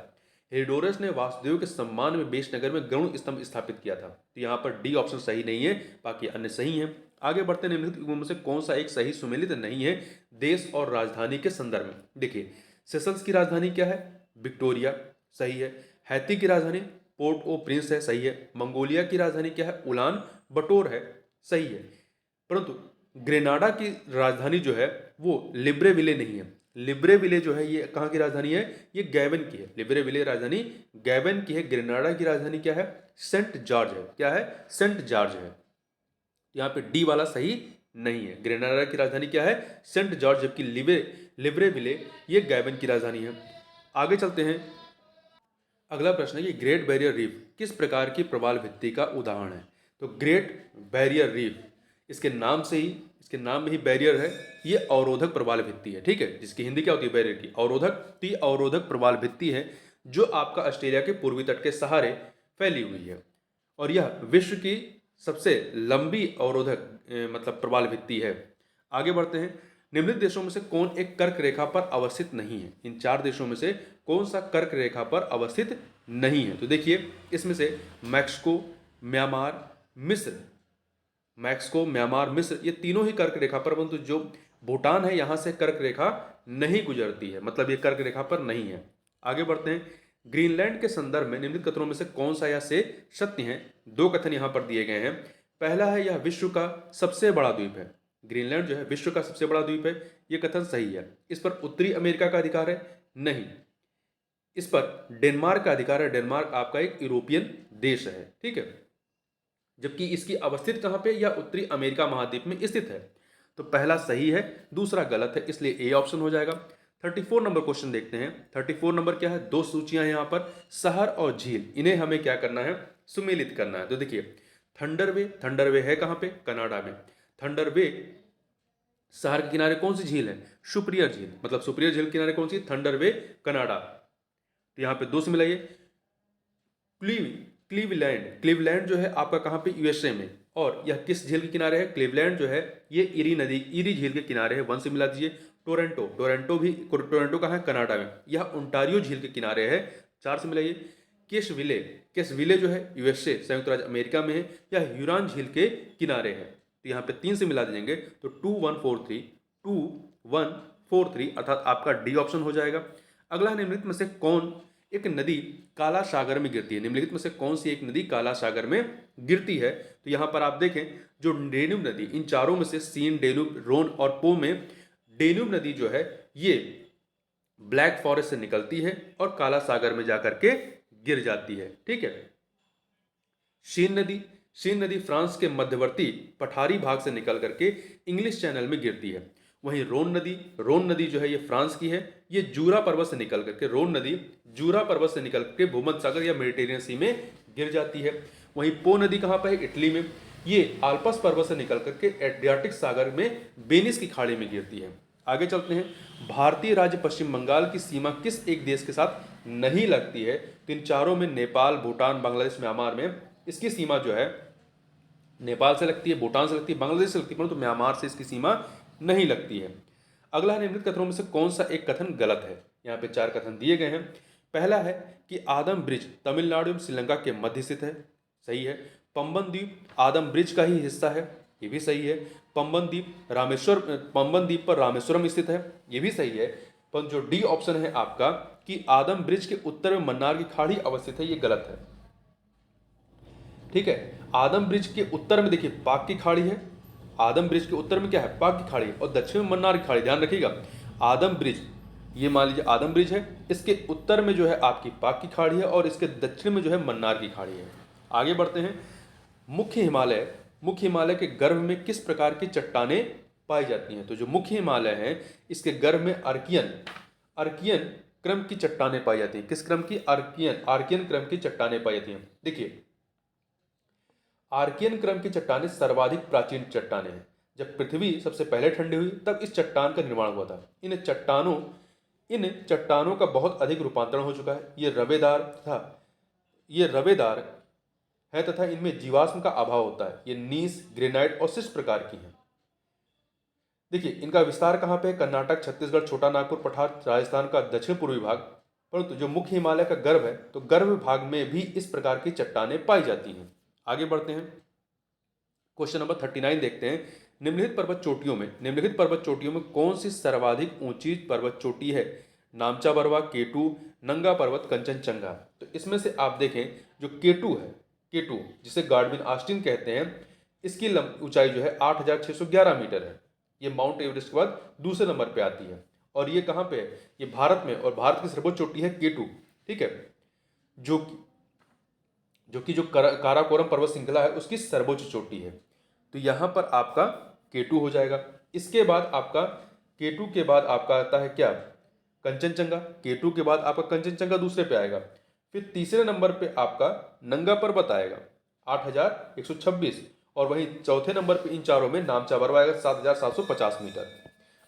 हेलिडोरस ने वासुदेव के सम्मान में वेशनगर में गरुड़ स्तंभ स्थापित किया था। तो यहाँ पर डी ऑप्शन सही नहीं है, बाकी अन्य सही हैं। आगे बढ़ते हैं, निम्नलिखित में से कौन सा एक सही सुमेलित नहीं है देश और राजधानी के संदर्भ में? देखिए, सेशल्स की राजधानी क्या है? विक्टोरिया, सही है। हैती की राजधानी पोर्ट ओ प्रिंस है, सही है। मंगोलिया की राजधानी क्या है? उलान बटोर है, सही है। परंतु ग्रेनाडा की राजधानी जो है वो लिब्रेविले नहीं है। लिब्रेविले जो है ये कहाँ की राजधानी है? ये गैबन की है। लिब्रेविले राजधानी गैबन की है। ग्रेनाडा की राजधानी क्या है? सेंट जॉर्ज है। क्या है? सेंट जॉर्ज है। यहाँ पे डी वाला सही नहीं है। ग्रेनाडा की राजधानी क्या है? सेंट जॉर्ज, जबकि लिब्रेविले ये गैबन की राजधानी है। आगे चलते हैं। अगला प्रश्न है कि ग्रेट बैरियर रीफ किस प्रकार की प्रवाल भित्ति का उदाहरण है? तो ग्रेट बैरियर रीफ, इसके नाम में ही बैरियर है, ये अवरोधक प्रवाल भित्ति है। ठीक है, जिसकी हिंदी क्या होती है? बैरियर की अवरोधक। तो ये अवरोधक प्रवाल भित्ति है जो आपका ऑस्ट्रेलिया के पूर्वी तट के सहारे फैली हुई है, और यह विश्व की सबसे लंबी अवरोधक मतलब प्रवाल भित्ति है। आगे बढ़ते हैं। निम्नलिखित देशों में से कौन एक कर्क रेखा पर अवस्थित नहीं है? इन 4 देशों में से कौन सा कर्क रेखा पर अवस्थित नहीं है? तो देखिए, इसमें से मैक्सिको, म्यांमार, मिस्र ये तीनों ही कर्क रेखा पर, परंतु जो भूटान है यहां से कर्क रेखा नहीं गुजरती है, मतलब ये कर्क रेखा पर नहीं है। आगे बढ़ते हैं। ग्रीनलैंड के संदर्भ में निम्नलिखित कथनों में से कौन सा या से सत्य है? 2 कथन यहां पर दिए गए हैं। पहला है, यह विश्व का सबसे बड़ा द्वीप है। ग्रीनलैंड जो है विश्व का सबसे बड़ा द्वीप है, यह कथन सही है। इस पर उत्तरी अमेरिका का अधिकार है? नहीं। इस पर डेनमार्क का अधिकार है। डेनमार्क आपका एक यूरोपियन देश है। ठीक है, जबकि इसकी अवस्थित कहां पे? या उत्तरी अमेरिका महाद्वीप में स्थित है। तो पहला सही है, दूसरा गलत है, इसलिए ए ऑप्शन हो जाएगा। 34 नंबर क्वेश्चन देखते हैं। 34 नंबर क्या है? 2 सूचियां हैं यहां पर, शहर और झील, इन्हें हमें क्या करना है? सुमेलित करना है। तो देखिए, थंडरवे है कहां पे? कनाडा में। थंडरवे शहर के किनारे कौन सी झील है? सुपिरियर झील, मतलब सुपिरियर झील के किनारे कौन सी? थंडरवे, कनाडा। तो यहां पे 2 से मिलाइए। क्लीवलैंड जो है आपका कहां पे? यूएसए में। और यह किस झील के किनारे है? क्लीवलैंड जो है ये इरी झील के किनारे है। 1 से मिला दीजिए। टोरंटो कहाँ है? कनाडा में। यह ओंटारियो झील के किनारे है। 4 से मिलाइए। केसविले जो है यूएसए संयुक्त राज्य अमेरिका में है, यह ह्यूरॉन झील के किनारे है। तो यहाँ पे 3 से मिला देंगे तो 2143 अर्थात आपका डी ऑप्शन हो जाएगा। अगला, निम्नलिखित में से कौन एक नदी काला सागर में गिरती है? निम्नलिखित में से कौन सी एक नदी काला सागर में गिरती है? तो यहां पर आप देखें, जो डेन्यूब नदी, इन चारों में से सीन, डेन्यूब, रोन और पो में डेन्यूब नदी जो है ये ब्लैक फॉरेस्ट से निकलती है और काला सागर में जाकर के गिर जाती है। ठीक है। शीन नदी फ्रांस के मध्यवर्ती पठारी भाग से निकल करके इंग्लिश चैनल में गिरती है। वहीं रोन नदी जो है ये फ्रांस की है, ये जूरा पर्वत से निकल करके, रोन नदी जूरा पर्वत से निकल करके भूमध्य सागर या मेडिटेरियन सी में गिर जाती है। वहीं पो नदी कहाँ पर है? इटली में। ये आल्पस पर्वत से निकल करके एड्रियाटिक सागर में वेनिस की खाड़ी में गिरती है। आगे चलते हैं। भारतीय राज्य पश्चिम बंगाल की सीमा किस एक देश के साथ नहीं लगती है? तो इन चारों में नेपाल, भूटान, बांग्लादेश, म्यांमार में इसकी सीमा जो है नेपाल से लगती है, भूटान से लगती है, बांग्लादेश से लगती है, परंतु तो म्यांमार से इसकी सीमा नहीं लगती है। अगला, निम्नलिखित कथनों में से कौन सा एक कथन गलत है? यहाँ पे 4 कथन दिए गए हैं। पहला है कि आदम ब्रिज तमिलनाडु एवं श्रीलंका के मध्य स्थित है, सही है। पंबन द्वीप आदम ब्रिज का ही हिस्सा है, ये भी सही है। पंबन द्वीप पर रामेश्वरम स्थित है, ये भी सही है। पर जो डी ऑप्शन है आपका कि आदम ब्रिज के उत्तर में मन्नार की खाड़ी अवस्थित है, ये गलत है। ठीक है, आदम ब्रिज के उत्तर में देखिए पाक की खाड़ी है। आदम ब्रिज के उत्तर में क्या है? पाक की खाड़ी, और दक्षिण में मन्नार की खाड़ी। ध्यान रखिएगा, आदम ब्रिज, ये मान लीजिए आदम ब्रिज है, इसके उत्तर में जो है आपकी पाक की खाड़ी है और इसके दक्षिण में जो है मन्नार की खाड़ी है। आगे बढ़ते हैं। मुख्य हिमालय के गर्भ में किस प्रकार की चट्टानें पाई जाती हैं? तो जो मुख्य हिमालय है इसके गर्भ में अर्कियन क्रम की चट्टानें पाई जाती हैं। किस क्रम की? आर्कियन क्रम की चट्टानें पाई जाती हैं। देखिए, आर्कियन क्रम की चट्टानें सर्वाधिक प्राचीन चट्टानें हैं। जब पृथ्वी सबसे पहले ठंडी हुई तब इस चट्टान का निर्माण हुआ था। इन चट्टानों इन चट्टानों का बहुत अधिक रूपांतरण हो चुका है। ये रवेदार है तथा इनमें जीवाश्म का अभाव होता है। ये नीस, ग्रेनाइट और शिस्ट प्रकार की हैं। देखिए, इनका विस्तार कहाँ पे है? कर्नाटक, छत्तीसगढ़, छोटा नागपुर पठार, राजस्थान का दक्षिण पूर्वी भाग। परंतु जो मुख्य हिमालय का गर्भ है, तो गर्भ भाग में भी इस प्रकार की चट्टानें पाई जाती हैं। आगे बढ़ते हैं, क्वेश्चन नंबर 39 देखते हैं। निम्नलिखित पर्वत चोटियों में कौन सी सर्वाधिक ऊंची पर्वत चोटी है? नामचा बरवा, केटू, नंगा पर्वत, कंचनजंगा। तो इसमें से आप देखें, जो केटू जिसे गाडविन ऑस्टिन कहते हैं, इसकी ऊंचाई जो है 8,611 मीटर है। ये माउंट एवरेस्ट के बाद दूसरे नंबर पे आती है। और ये कहाँ पे है? ये भारत में, और भारत की सर्वोच्च चोटी है केटू। ठीक है, जो कि जो काराकोरम पर्वत श्रृंखला है उसकी सर्वोच्च चोटी है। तो यहाँ पर आपका केटू हो जाएगा। इसके बाद आपका केटू के बाद आपका आता है क्या? कंचनजंगा। केटू के बाद आपका कंचनजंगा दूसरे पे आएगा। फिर तीसरे नंबर पे आपका नंगा पर्वत आएगा 8,126, और वहीं चौथे नंबर पे इन चारों में नामचा बरवा आएगा 7,750 मीटर।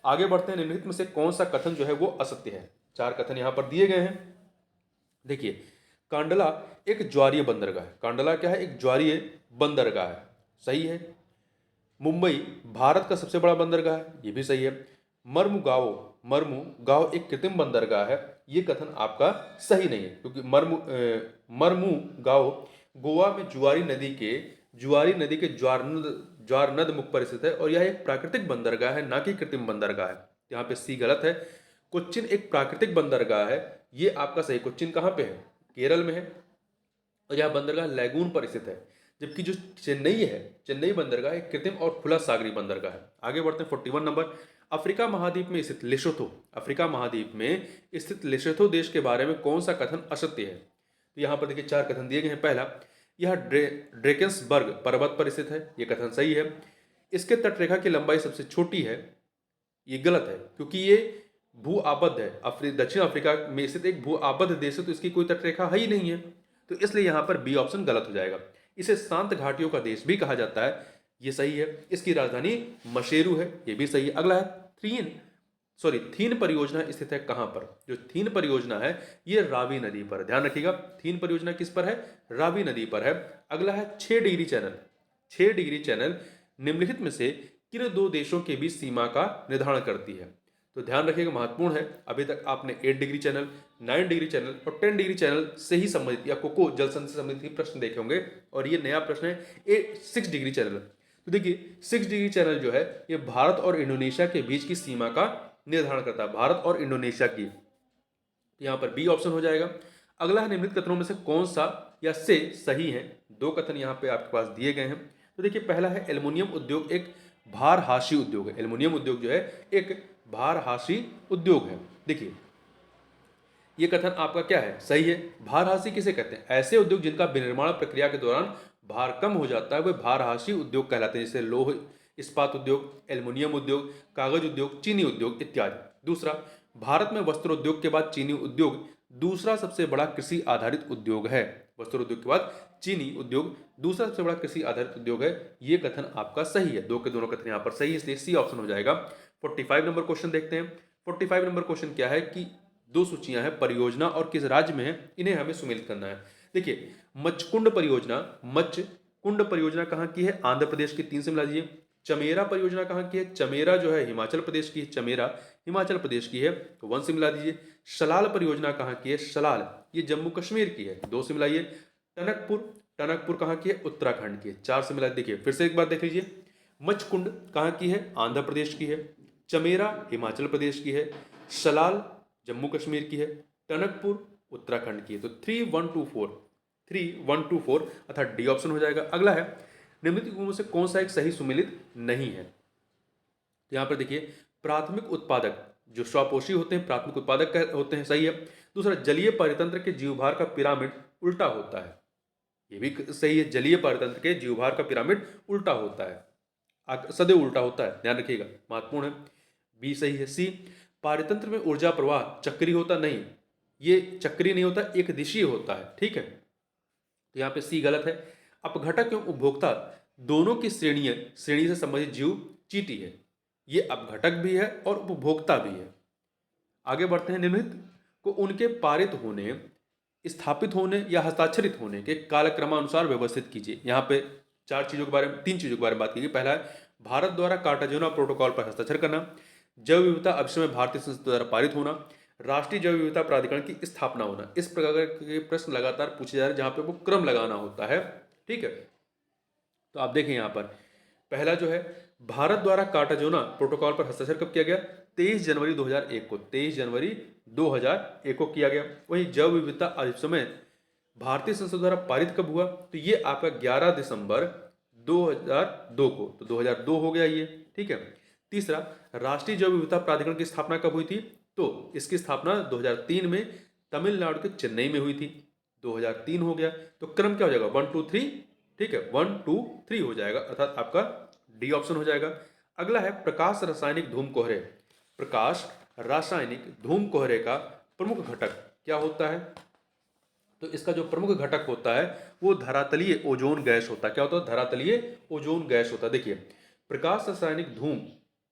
आगे बढ़ते हैं, निम्नलिखित में से कौन सा कथन जो है वो असत्य है? 4 कथन यहाँ पर दिए गए हैं। देखिए, कांडला एक ज्वारीय बंदरगाह है। कांडला क्या है? एक ज्वारीय बंदरगाह है, सही है। मुंबई भारत का सबसे बड़ा बंदरगाह है, ये भी सही है। मर्मू गांव एक कृत्रिम बंदरगाह है, ये कथन आपका सही नहीं है, क्योंकि मर्मू गांव गोवा में जुआरी नदी के ज्वार नद मुख पर स्थित है, और यह एक प्राकृतिक बंदरगाह है, ना कि कृत्रिम बंदरगाह है। यहाँ पे सी गलत है। कोच्चिन एक प्राकृतिक बंदरगाह है, ये आपका सही। कोच्चिन कहाँ पे है? केरल में है, और यह बंदरगाह लैगून पर स्थित है। जबकि जो चेन्नई बंदरगाह एक कृत्रिम और खुला सागरी बंदरगाह है। आगे बढ़ते हैं, 41 नंबर। अफ्रीका महाद्वीप में स्थित लेसोथो देश के बारे में कौन सा कथन असत्य है? तो यहाँ पर देखिए 4 कथन दिए गए हैं। पहला, यह ड्रेकेंसबर्ग पर्वत पर स्थित है, यह कथन सही है। इसके तटरेखा की लंबाई सबसे छोटी है, ये गलत है, क्योंकि ये भू आबद्ध है। दक्षिण अफ्रीका में स्थित एक भू आबद्ध देश है, तो इसकी कोई तटरेखा है ही नहीं है, तो इसलिए यहाँ पर बी ऑप्शन गलत हो जाएगा। इसे शांत घाटियों का देश भी कहा जाता है, ये सही है। इसकी राजधानी मशेरू है, ये भी सही है। अगला है थीन परियोजना स्थित है कहाँ पर? जो थीन परियोजना है ये रावी नदी पर, ध्यान रखिएगा। थीन परियोजना किस पर है? रावी नदी पर है। अगला है 6 डिग्री चैनल। 6 डिग्री चैनल निम्नलिखित में से किन 2 देशों के बीच सीमा का निर्धारण करती है? तो ध्यान रखिएगा, महत्वपूर्ण है। अभी तक आपने 8 डिग्री चैनल, 9 डिग्री चैनल और 10 डिग्री चैनल से ही संबंधित या कोको जल संधि से संबंधित प्रश्न देखे होंगे, और ये नया प्रश्न है 6 डिग्री चैनल। तो देखिए 6 डिग्री चैनल जो है ये भारत और इंडोनेशिया के बीच की सीमा का निर्धारण करता है, भारत और इंडोनेशिया की। यहाँ पर बी ऑप्शन हो जाएगा। अगला है, निम्नलिखित कथनों में से कौन सा या से सही है? 2 कथन यहाँ पे आपके पास दिए गए हैं। तो देखिए, पहला है एल्युमिनियम उद्योग एक भारहाशी उद्योग है। एल्युमिनियम उद्योग जो है एक भारहाशी उद्योग है। देखिए, ये कथन आपका क्या है? सही है। भारहाशी किसे कहते हैं? ऐसे उद्योग जिनका विनिर्माण प्रक्रिया के दौरान भार कम हो जाता है, वे भारहाशी उद्योग कहलाते हैं, जैसे लौह इस्पात उद्योग, एल्युमिनियम उद्योग, कागज उद्योग, चीनी उद्योग इत्यादि। दूसरा, भारत में वस्त्र उद्योग के बाद चीनी उद्योग दूसरा सबसे बड़ा कृषि आधारित उद्योग है। वस्त्र उद्योग के बाद चीनी उद्योग दूसरा सबसे बड़ा कृषि आधारित उद्योग है, ये कथन आपका सही है। 2 के दोनों कथन यहाँ पर सही है, इसलिए सी ऑप्शन हो जाएगा। 45 नंबर क्वेश्चन देखते हैं। 45 नंबर क्वेश्चन क्या है कि 2 सूचियां हैं, परियोजना और किस राज्य में है, इन्हें हमें सुमेलित करना है। देखिए, मचकुंड परियोजना कहाँ की है? आंध्र प्रदेश की, 3 से मिला दीजिए। चमेरा परियोजना कहाँ की है? चमेरा जो है हिमाचल प्रदेश की है, चमेरा हिमाचल प्रदेश की है, तो 1 से मिला दीजिए। शलाल परियोजना कहाँ की है? शलाल ये जम्मू कश्मीर की है, 2 से मिलाइए। टनकपुर कहाँ की है? उत्तराखंड की है, 4 से मिला। देखिए फिर से एक बार देख लीजिए, मचकुंड कहाँ की है? आंध्र प्रदेश की है। चमेरा हिमाचल प्रदेश की है। शलाल जम्मू कश्मीर की है। टनकपुर उत्तराखंड की है। तो 3 1 2 4 अर्थात डी ऑप्शन हो जाएगा। अगला है, निम्नलिखित में से कौन सा एक सही सुमेलित नहीं है? तो यहां पर देखिए, प्राथमिक उत्पादक जो स्वपोषी होते हैं, प्राथमिक उत्पादक होते हैं, सही है। दूसरा, जलीय परितंत्र के जीवभार का पिरामिड उल्टा होता है, ये भी सही है। जलीय परितंत्र के जीवभार का पिरामिड उल्टा होता है, सदैव उल्टा होता है, ध्यान रखिएगा, महत्वपूर्ण है। बी सही है। सी, पारितंत्र में ऊर्जा प्रवाह चक्रीय होता नहीं, ये चक्रीय नहीं होता, एक दिशीय होता है, ठीक है। तो यहाँ पे सी गलत है। अपघटक एवं उपभोक्ता दोनों की श्रेणी से संबंधित जीव चींटी है, ये अपघटक भी है और उपभोक्ता भी है। आगे बढ़ते हैं। निम्नलिखित को उनके पारित होने, स्थापित होने या हस्ताक्षरित होने के कालक्रमानुसार व्यवस्थित कीजिए। यहाँ पे तीन चीजों के बारे में बात की गई। पहला है भारत द्वारा कार्टाजेना प्रोटोकॉल पर हस्ताक्षर करना, जैव विविधता अभिसमय भारतीय संसद द्वारा पारित होना, राष्ट्रीय जैव विविधता प्राधिकरण की स्थापना होना। इस प्रकार के प्रश्न लगातार पूछे जा रहे हैं जहां पे वो क्रम लगाना होता है। ठीक है, तो आप देखें यहाँ पर पहला जो है भारत द्वारा कार्टाजेना प्रोटोकॉल पर हस्ताक्षर कब किया गया? 23 जनवरी 2001 को, 23 जनवरी 2001 को किया गया। वही जैव विविधता अधिसमय भारतीय संसद द्वारा पारित कब हुआ? तो ये आपका 11 दिसंबर 2002 को, तो 2002 हो गया ये। ठीक है, तीसरा राष्ट्रीय जैव विविधता प्राधिकरण की स्थापना कब हुई थी? तो इसकी स्थापना 2003 में तमिलनाडु के चेन्नई में हुई थी, 2003 हो गया। तो क्रम क्या हो जाएगा? 1 2 3। ठीक है, 1 2 3 हो जाएगा, अर्थात आपका डी ऑप्शन हो जाएगा। अगला है प्रकाश रासायनिक धूम कोहरे। प्रकाश रासायनिक धूम कोहरे का प्रमुख घटक क्या होता है? तो इसका जो प्रमुख घटक होता है वो धरातलीय ओजोन गैस होता है। क्या होता है? धरातलीय ओजोन गैस होता है। देखिए, प्रकाश रासायनिक धूम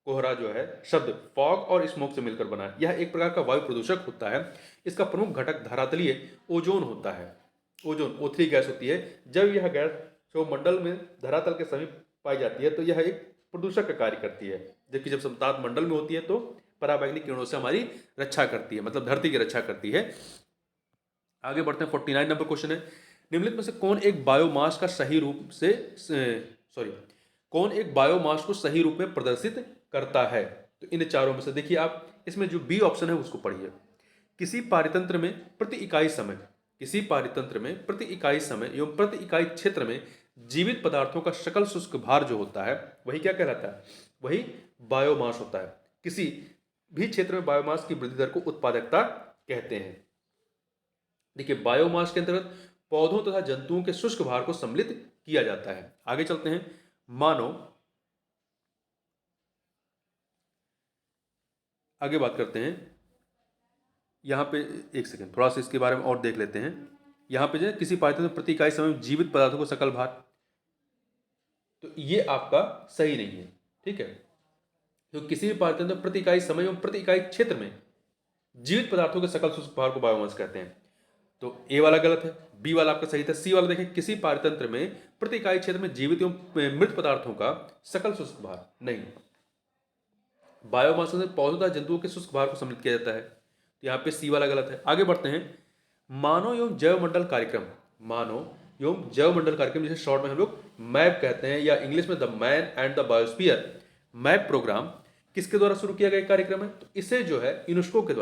कोहरा जो है शब्द फॉग और स्मोक से मिलकर बना है। यह एक प्रकार का वायु प्रदूषक होता है। इसका प्रमुख घटक धरातलीय ओजोन होता है। ओजोन O3 गैस होती है। जब यह गैस जो मंडल में धरातल के समीप पाई जाती है तो यह एक प्रदूषक का कार्य करती है, जबकि जब समताप मंडल में होती है तो पराबैंगनी किरणों से हमारी रक्षा करती है, मतलब धरती की रक्षा करती है। आगे बढ़ते हैं। 49 नंबर क्वेश्चन है, निम्नलिखित में से कौन एक बायोमास का सही रूप से कौन एक बायोमास को सही रूप में प्रदर्शित करता है? तो इन चारों में से देखिए आप इसमें जो बी ऑप्शन है उसको पढ़िए। किसी पारितंत्र में प्रति इकाई समय, किसी पारितंत्र में प्रति इकाई समय एवं प्रति इकाई क्षेत्र में जीवित पदार्थों का सकल शुष्क भार जो होता है वही क्या कहलाता है? वही बायोमास होता है। किसी भी क्षेत्र में बायोमास की वृद्धि दर को उत्पादकता कहते हैं। देखिए, बायोमास के अंतर्गत पौधों तथा जंतुओं के शुष्क भार को सम्मिलित किया जाता है। आगे चलते हैं। आगे बात करते हैं। यहां पे एक सेकंड, थोड़ा सा इसके बारे में और देख लेते हैं। यहां पे जो है किसी पारितंत्र में प्रति इकाई समय में जीवित पदार्थों को सकल भार, तो ये आपका सही नहीं है। ठीक है, तो किसी भी पारितंत्र में प्रति इकाई समय एवं प्रति इकाई क्षेत्र में जीवित पदार्थों के सकल शुष्क भार को बायोमास कहते हैं। तो ए वाला गलत है, बी वाला आपका सही था। सी वाला देखें, किसी पारितंत्र में प्रति इकाई क्षेत्र में जीवित एवं मृत पदार्थों का सकल शुष्क भार नहीं। बायोमास में पौधों तथा जंतुओं के शुष्क भार को सम्मिलित किया जाता है, तो यहाँ पे सी वाला गलत है। आगे बढ़ते हैं। मानव एवं जैव मंडल कार्यक्रम, मानव एवं जैव मंडल कार्यक्रम जिसे शॉर्ट में हम लोग मैप कहते हैं, या इंग्लिश में the man and the biosphere map programme, किसके द्वारा शुरू किया गया कार्यक्रम है? तो इसे जो है यूनेस्को के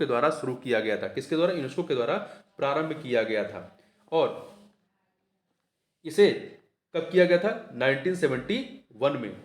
द्वारा शुरू किया गया था। किसके द्वारा? यूनेस्को के द्वारा प्रारंभ किया गया था। और इसे कब किया गया था? 1971 में।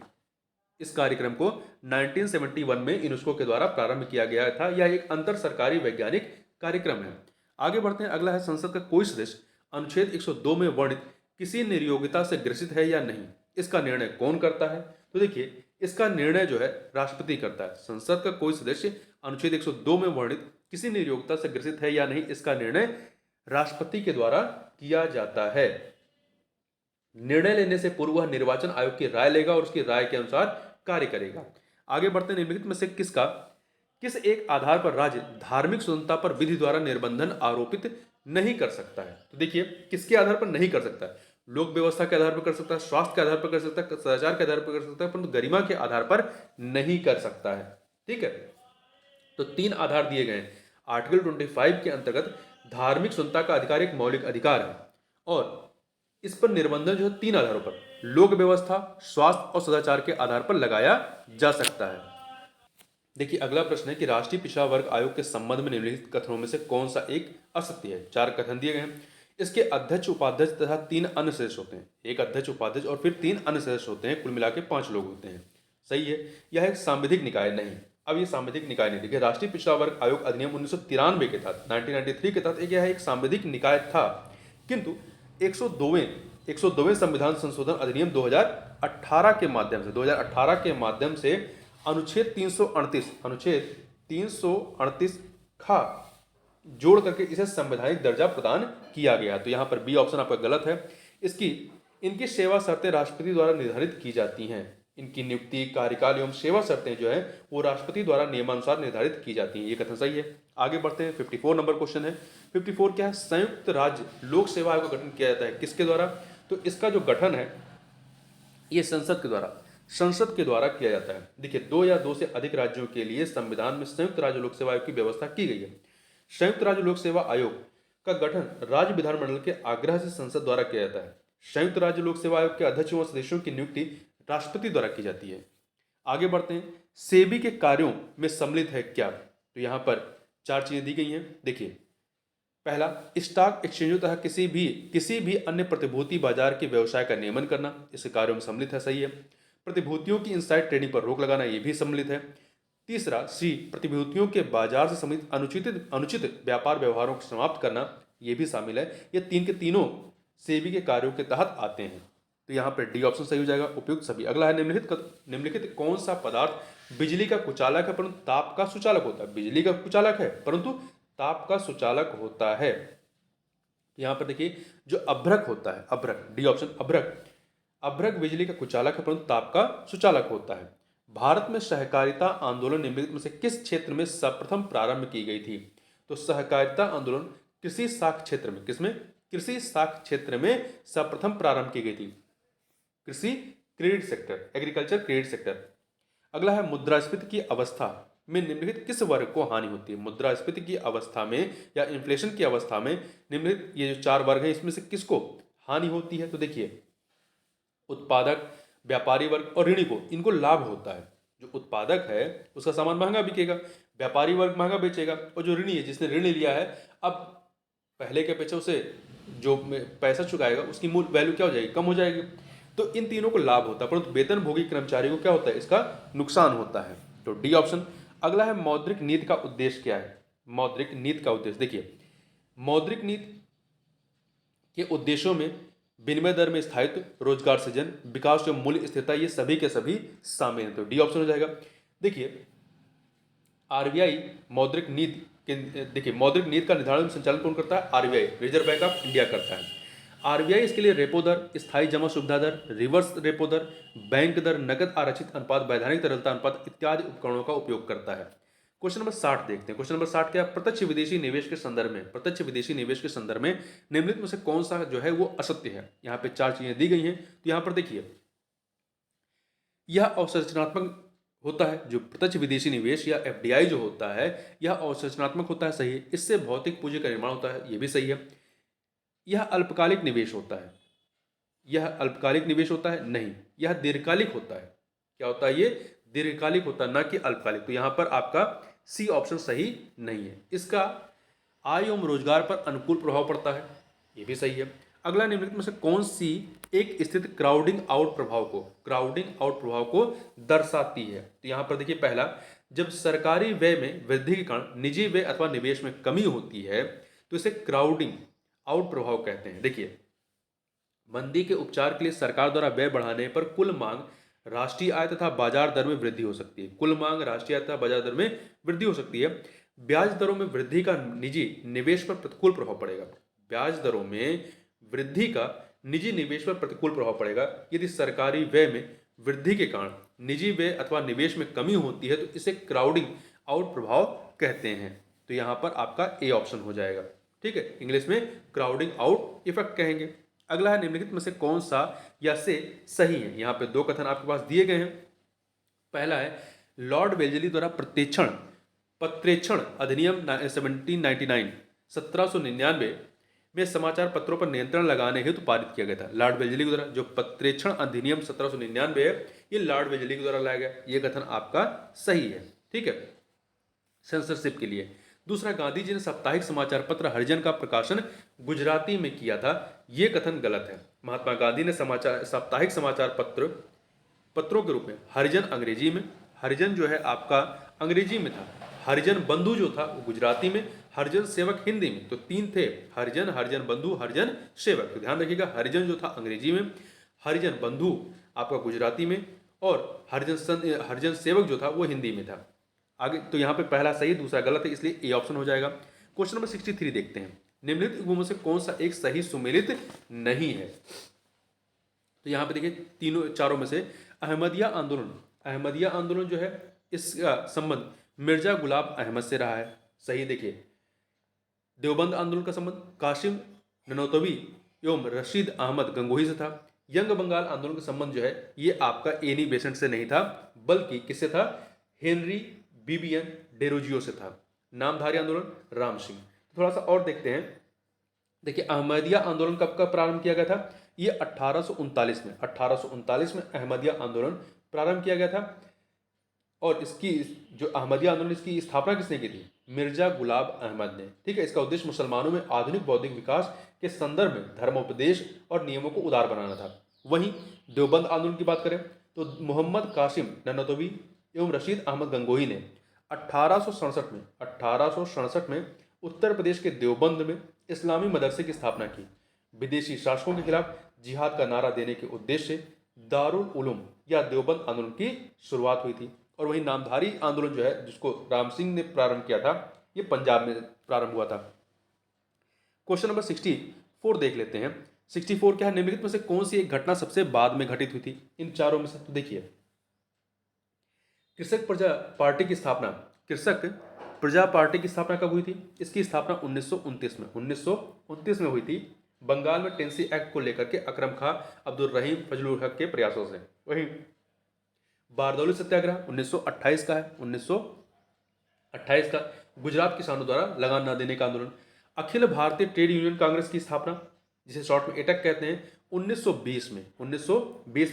इस कार्यक्रम को 1971 में यूनेस्को के द्वारा प्रारंभ किया गया था। यह एक अंतर सरकारी वैज्ञानिक कार्यक्रम है। आगे बढ़ते हैं। अगला है, संसद का कोई सदस्य अनुच्छेद 102 में वर्णित किसी नियोगिता से ग्रसित है या नहीं, इसका निर्णय कौन करता है? तो देखिए, इसका निर्णय जो है राष्ट्रपति करता है। संसद का कोई सदस्य अनुच्छेद 102 में वर्णित किसी नियोगिता से ग्रसित है या नहीं, इसका निर्णय राष्ट्रपति के द्वारा किया जाता है। निर्णय लेने से पूर्व वह निर्वाचन आयोग की राय लेगा और उसकी राय के अनुसार कार्य करेगा। आगे बढ़ते हैं। निम्नलिखित में से किस एक आधार पर राज्य धार्मिक स्वतंत्रता पर विधि द्वारा निर्बंधन आरोपित नहीं कर सकता है? तो देखिए, किसके आधार पर नहीं कर सकता है? लोक व्यवस्था के आधार पर कर सकता है, स्वास्थ्य के आधार पर कर सकता है, सदाचार के आधार पर कर सकता है, परंतु गरिमा के आधार पर नहीं कर सकता है। ठीक है, तो 3 आधार दिए गए हैं। आर्टिकल 25 के अंतर्गत धार्मिक स्वतंत्रता का अधिकार एक मौलिक अधिकार है और इस पर निर्बंधन जो है 3 आधारों पर, लोक व्यवस्था, स्वास्थ्य और सदाचार के आधार पर लगाया जा सकता है। देखिए, अगला प्रश्न है कि राष्ट्रीय पिछड़ा वर्ग आयोग के संबंध में निम्नलिखित कथनों में से कौन सा एक असत्य है? 4 कथन दिए गए हैं। इसके अध्यक्ष, उपाध्यक्ष तथा 3 अन्य सदस्य होते हैं। एक अध्यक्ष, उपाध्यक्ष और फिर 3 अन्य सदस्य होते हैं। कुल मिला के 5 लोग होते हैं। सही है, यह एक सांविधिक निकाय नहीं। अब ये सांविधिक निकाय नहीं। देखिए, राष्ट्रीय पिछड़ा वर्ग आयोग अधिनियम 1993 के तहत 1993 के तहत यह एक सांविधिक निकाय था, किंतु 102वें संविधान संशोधन अधिनियम 2018 के माध्यम से अनुच्छेद 338 खा जोड़ करके इसे संवैधानिक दर्जा प्रदान किया गया। तो यहाँ पर बी ऑप्शन आपका गलत है। इनकी सेवा शर्तें राष्ट्रपति द्वारा निर्धारित की जाती हैं। इनकी नियुक्ति, कार्यकाल एवं सेवा शर्तें जो है वो राष्ट्रपति द्वारा नियमानुसार निर्धारित की जाती हैं। ये कथन सही है। आगे बढ़ते हैं। 54 नंबर क्वेश्चन है। 54 क्या है? संयुक्त राज्य लोक सेवा आयोग का गठन किया जाता है किसके द्वारा? तो इसका जो गठन है ये संसद के द्वारा किया जाता है। देखिए, 2 या 2 से अधिक राज्यों के लिए संविधान में संयुक्त राज्य लोक सेवा आयोग की व्यवस्था की गई है। संयुक्त राज्य लोक सेवा आयोग का गठन राज्य विधानमंडल के आग्रह से संसद द्वारा किया जाता है। संयुक्त राज्य लोक सेवा आयोग के अध्यक्ष व सदस्यों की नियुक्ति राष्ट्रपति द्वारा की जाती है। आगे बढ़ते हैं। सेबी के कार्यों में सम्मिलित है क्या? तो यहां पर 4 चीजें दी गई हैं। देखिए, पहला, स्टॉक एक्सचेंजों तथा किसी भी अन्य प्रतिभूति बाजार के व्यवसाय का नियमन करना, इसके कार्यों में सम्मिलित है, सही है। प्रतिभूतियों की इनसाइड ट्रेडिंग पर रोक लगाना, ये भी सम्मिलित है। तीसरा, सी, प्रतिभूतियों के बाजार से संबंधित अनुचित व्यापार व्यवहारों को समाप्त करना, ये भी शामिल है। ये तीन के तीनों सेबी के कार्यों के तहत आते हैं। तो यहाँ पर डी ऑप्शन सही हो जाएगा, उपयुक्त सभी। अगला है, निम्नलिखित कौन सा पदार्थ बिजली का कुचालक है परंतु ताप का सुचालक होता है? बिजली का कुचालक है परंतु ताप का सुचालक होता है। यहां पर देखिए, जो अभ्रक होता है, अभ्रक, डी ऑप्शन, अभ्रक बिजली का कुचालक है परंतु ताप का सुचालक होता है। भारत में सहकारिता आंदोलन निम्नलिखित में से किस क्षेत्र में सर्वप्रथम प्रारंभ की गई थी? तो सहकारिता आंदोलन कृषि साख क्षेत्र में, किसमें? कृषि साख क्षेत्र में सर्वप्रथम प्रारंभ की गई थी। कृषि credit sector, agriculture credit sector. अगला है, मुद्रास्फीति की अवस्था में निम्नलिखित किस वर्ग को हानि होती है? मुद्रास्फीति की अवस्था में या इन्फ्लेशन की अवस्था में निम्नलिखित ये जो 4 वर्ग हैं इसमें से किसको हानि होती है? तो देखिए, उत्पादक, व्यापारी वर्ग और ऋणी को, इनको लाभ होता है। जो उत्पादक है उसका सामान महंगा बिकेगा, व्यापारी वर्ग महंगा बेचेगा, और जो ऋणी है, जिसने ऋण लिया है, अब पहले के अपेक्षा उसे जो पैसा चुकाएगा उसकी मूल वैल्यू क्या हो जाएगी? कम हो जाएगी। तो इन तीनों को लाभ होता है, परंतु वेतनभोगी कर्मचारी को क्या होता है? इसका नुकसान होता है। तो डी ऑप्शन। अगला है, मौद्रिक नीति का उद्देश्य क्या है? मौद्रिक नीति का उद्देश्य, देखिए, मौद्रिक नीति के उद्देश्यों में विनिमय दर में स्थायित्व, रोजगार सृजन, विकास एवं मूल्य स्थिरता, ये सभी के सभी शामिल हैं। तो डी ऑप्शन हो जाएगा। देखिए, आरबीआई मौद्रिक नीति देखिए, मौद्रिक नीति का निर्धारण संचालन कौन करता है? RBI, reserve bank of India करता है। आरबीआई इसके लिए रेपो दर, स्थायी जमा सुविधा दर, रिवर्स रेपो दर, बैंक दर, नकद आरक्षित अनुपात, वैधानिक तरलता अनुपात इत्यादि उपकरणों का उपयोग करता है। क्वेश्चन नंबर 60 देखते हैं। क्वेश्चन नंबर 60 क्या? प्रत्यक्ष विदेशी निवेश के संदर्भ में निम्नलिखित में से कौन सा जो है वो असत्य है? यहाँ पे 4 चीजें दी गई हैं। तो यहाँ पर देखिए, यह अवसंरचनात्मक होता है। जो प्रत्यक्ष विदेशी निवेश या एफडीआई जो होता है, यह अवसंरचनात्मक होता है, सही है। इससे भौतिक पूंजी का निर्माण होता है, यह भी सही है। यह अल्पकालिक निवेश होता है, यह अल्पकालिक निवेश होता है, नहीं, यह दीर्घकालिक होता है। क्या होता है? ये दीर्घकालिक होता है, ना कि अल्पकालिक। तो यहां पर आपका सी ऑप्शन सही नहीं है। इसका आय एवं रोजगार पर अनुकूल प्रभाव पड़ता है, ये भी सही है। अगला, निम्नलिखित में से कौन सी एक स्थिति क्राउडिंग आउट प्रभाव को दर्शाती है? तो यहां पर देखिए, पहला, जब सरकारी व्यय में वृद्धि के कारण निजी व्यय अथवा निवेश में कमी होती है तो इसे क्राउडिंग आउट प्रभाव कहते हैं। देखिए, मंदी के उपचार के लिए सरकार द्वारा व्यय बढ़ाने पर कुल मांग, राष्ट्रीय आय तथा बाजार दर में वृद्धि हो सकती है। कुल मांग, राष्ट्रीय आय तथा बाजार दर में वृद्धि हो सकती है। ब्याज दरों में वृद्धि का निजी निवेश पर प्रतिकूल प्रभाव पड़ेगा। ब्याज दरों में वृद्धि का निजी निवेश पर प्रतिकूल प्रभाव पड़ेगा। यदि सरकारी व्यय में वृद्धि के कारण निजी व्यय अथवा निवेश में कमी होती है तो इसे क्राउडिंग आउट प्रभाव कहते हैं। तो यहां पर आपका ए ऑप्शन हो जाएगा। ठीक है, इंग्लिश में क्राउडिंग आउट इफेक्ट कहेंगे। अगला है, निम्नलिखित में से कौन सा या से सही है? यहाँ पे 2 कथन आपके पास दिए गए हैं। पहला है, लॉर्ड वेलेस्ली द्वारा पत्रेक्षण अधिनियम 1799 में समाचार पत्रों पर नियंत्रण लगाने हेतु पारित किया गया था। लॉर्ड वेलेस्ली के द्वारा जो पत्रेक्षण अधिनियम 1799 है, ये लॉर्ड वेलेस्ली के द्वारा लाया गया। ये कथन आपका सही है। ठीक है, सेंसरशिप के लिए। दूसरा, गांधी जी ने साप्ताहिक समाचार पत्र हरिजन का प्रकाशन गुजराती में किया था, यह कथन गलत है। महात्मा गांधी ने साप्ताहिक समाचार पत्रों के रूप में हरिजन अंग्रेजी में, हरिजन जो है आपका अंग्रेजी में था, हरिजन बंधु जो था वो गुजराती में, हरिजन सेवक हिंदी में। तो 3 थे, हरिजन, हरिजन बंधु, हरिजन सेवक। तो ध्यान रखिएगा, हरिजन जो था अंग्रेजी में, हरिजन बंधु आपका गुजराती में, और हरिजन सेवक जो था वो हिंदी में था। आगे, तो यहाँ पे पहला सही, दूसरा गलत है, इसलिए ए ऑप्शन हो जाएगा। क्वेश्चन नंबर 63 देखते हैं। निम्नलिखित में से कौन सा एक सही सुमेलित नहीं है? तो यहाँ पे देखिए, चारों में से अहमदिया आंदोलन जो है इसका संबंध मिर्जा गुलाब अहमद से रहा है, सही। देखिए, देवबंद आंदोलन का संबंध कासिम ननौतवी एवं रशीद अहमद गंगोही से था। यंग बंगाल आंदोलन का संबंध जो है ये आपका एनी बेसेंट से नहीं था, बल्कि किससे था? हेनरी बीबियन डेरोजियो से था। नामधारी आंदोलन राम सिंह। थोड़ा सा और देखते हैं। देखिए, अहमदिया आंदोलन कब का प्रारंभ किया गया था? ये 1839 में अहमदिया आंदोलन प्रारंभ किया गया था। और इसकी जो अहमदिया आंदोलन, इसकी स्थापना किसने की थी? मिर्जा गुलाब अहमद ने। ठीक है, इसका उद्देश्य मुसलमानों में आधुनिक बौद्धिक विकास के संदर्भ में धर्मोपदेश और नियमों को उदार बनाना था। वहीं देवबंद आंदोलन की बात करें तो मोहम्मद कासिम ननौतवी एवं रशीद अहमद गंगोही ने 1867 में उत्तर प्रदेश के देवबंद में इस्लामी मदरसे की स्थापना की। विदेशी शासकों के खिलाफ जिहाद का नारा देने के उद्देश्य से दारुल उलूम या देवबंद आंदोलन की शुरुआत हुई थी। और वही नामधारी आंदोलन जो है, जिसको राम सिंह ने प्रारंभ किया था, ये पंजाब में प्रारंभ हुआ था। क्वेश्चन नंबर 64 देख लेते हैं। 64 क्या है? निम्नलिखित में से कौन सी एक घटना सबसे बाद में घटित हुई थी? इन चारों में से। तो देखिए, कृषक प्रजा पार्टी की स्थापना कब हुई थी? इसकी स्थापना 1929 में हुई थी, बंगाल में टेंसी एक्ट को लेकर के अकरम खां अब्दुल रहीम फजलुल हक के प्रयासों से। वहीं बारदौली सत्याग्रह 1928 का है, 1928 का। गुजरात किसानों द्वारा लगान न देने का आंदोलन। अखिल भारतीय ट्रेड यूनियन कांग्रेस की स्थापना, जिसे शॉर्ट में एटक कहते हैं, 1920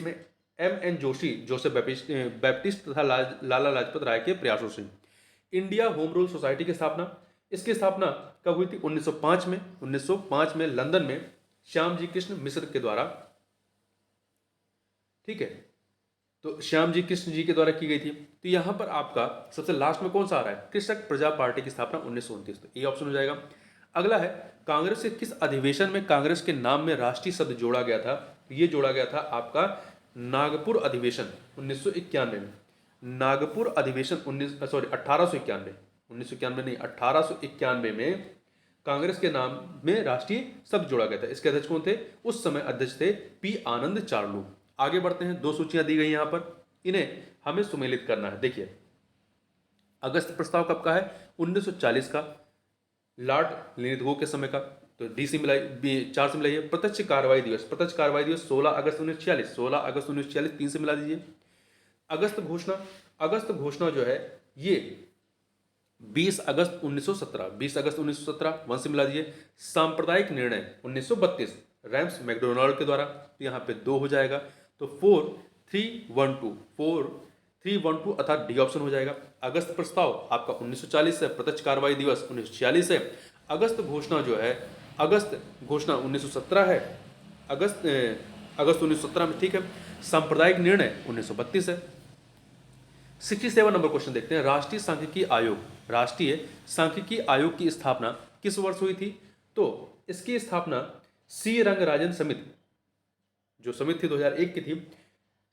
में M.N. जोशी, जोसेफ बैप्टिस्ट तथा लाला लाजपत राय के प्रयासों से। इंडिया होम रूल सोसाइटी की स्थापना, इसकी स्थापना कब हुई थी? 1905 में लंदन में श्यामजी कृष्ण मिश्र के द्वारा। ठीक है, तो श्यामजी कृष्ण जी के द्वारा की गई थी। तो यहां पर आपका सबसे लास्ट में कौन सा आ रहा है? कृषक प्रजा पार्टी की स्थापना 1929। तो ये ऑप्शन हो जाएगा। अगला है, कांग्रेस के किस अधिवेशन में कांग्रेस के नाम में राष्ट्रीय शब्द जोड़ा गया था? ये जोड़ा गया था आपका नागपुर अधिवेशन 1991 में। नागपुर अधिवेशन 1891 नहीं, 1891 में कांग्रेस के नाम में राष्ट्रीय शब्द जोड़ा गया था। इसके अध्यक्ष कौन थे? उस समय अध्यक्ष थे पी आनंद चार्लू। आगे बढ़ते हैं। दो सूचियां दी गई यहां पर, इन्हें हमें सुमेलित करना है। देखिए, अगस्त प्रस्ताव कब का है? 1940 का, लॉर्ड लिनिथगो के समय का। तो डी से मिलाई, 4 से मिलाइए। प्रत्यक्ष कार्रवाई दिवस 16 अगस्त 1946, 3 से मिला दीजिए। अगस्त घोषणा जो है ये 20 अगस्त 1917, 1 से मिला दीजिए। सांप्रदायिक निर्णय 1932, रैम्स मैकडोनाल्ड के द्वारा। तो यहाँ पे 2 हो जाएगा। तो 4312 अर्थात डी ऑप्शन हो जाएगा। अगस्त प्रस्ताव आपका 1940 है, प्रत्यक्ष कार्रवाई दिवस 1946 है। अगस्त घोषणा जो है, अगस्त घोषणा 1917 है, अगस्त 1917 में। ठीक है, सांप्रदायिक निर्णय 1932 है। 67 नंबर क्वेश्चन देखते हैं। राष्ट्रीय सांख्यिकी आयोग की स्थापना किस वर्ष हुई थी? तो इसकी स्थापना सी रंगराजन समिति, जो समिति थी 2001 की थी।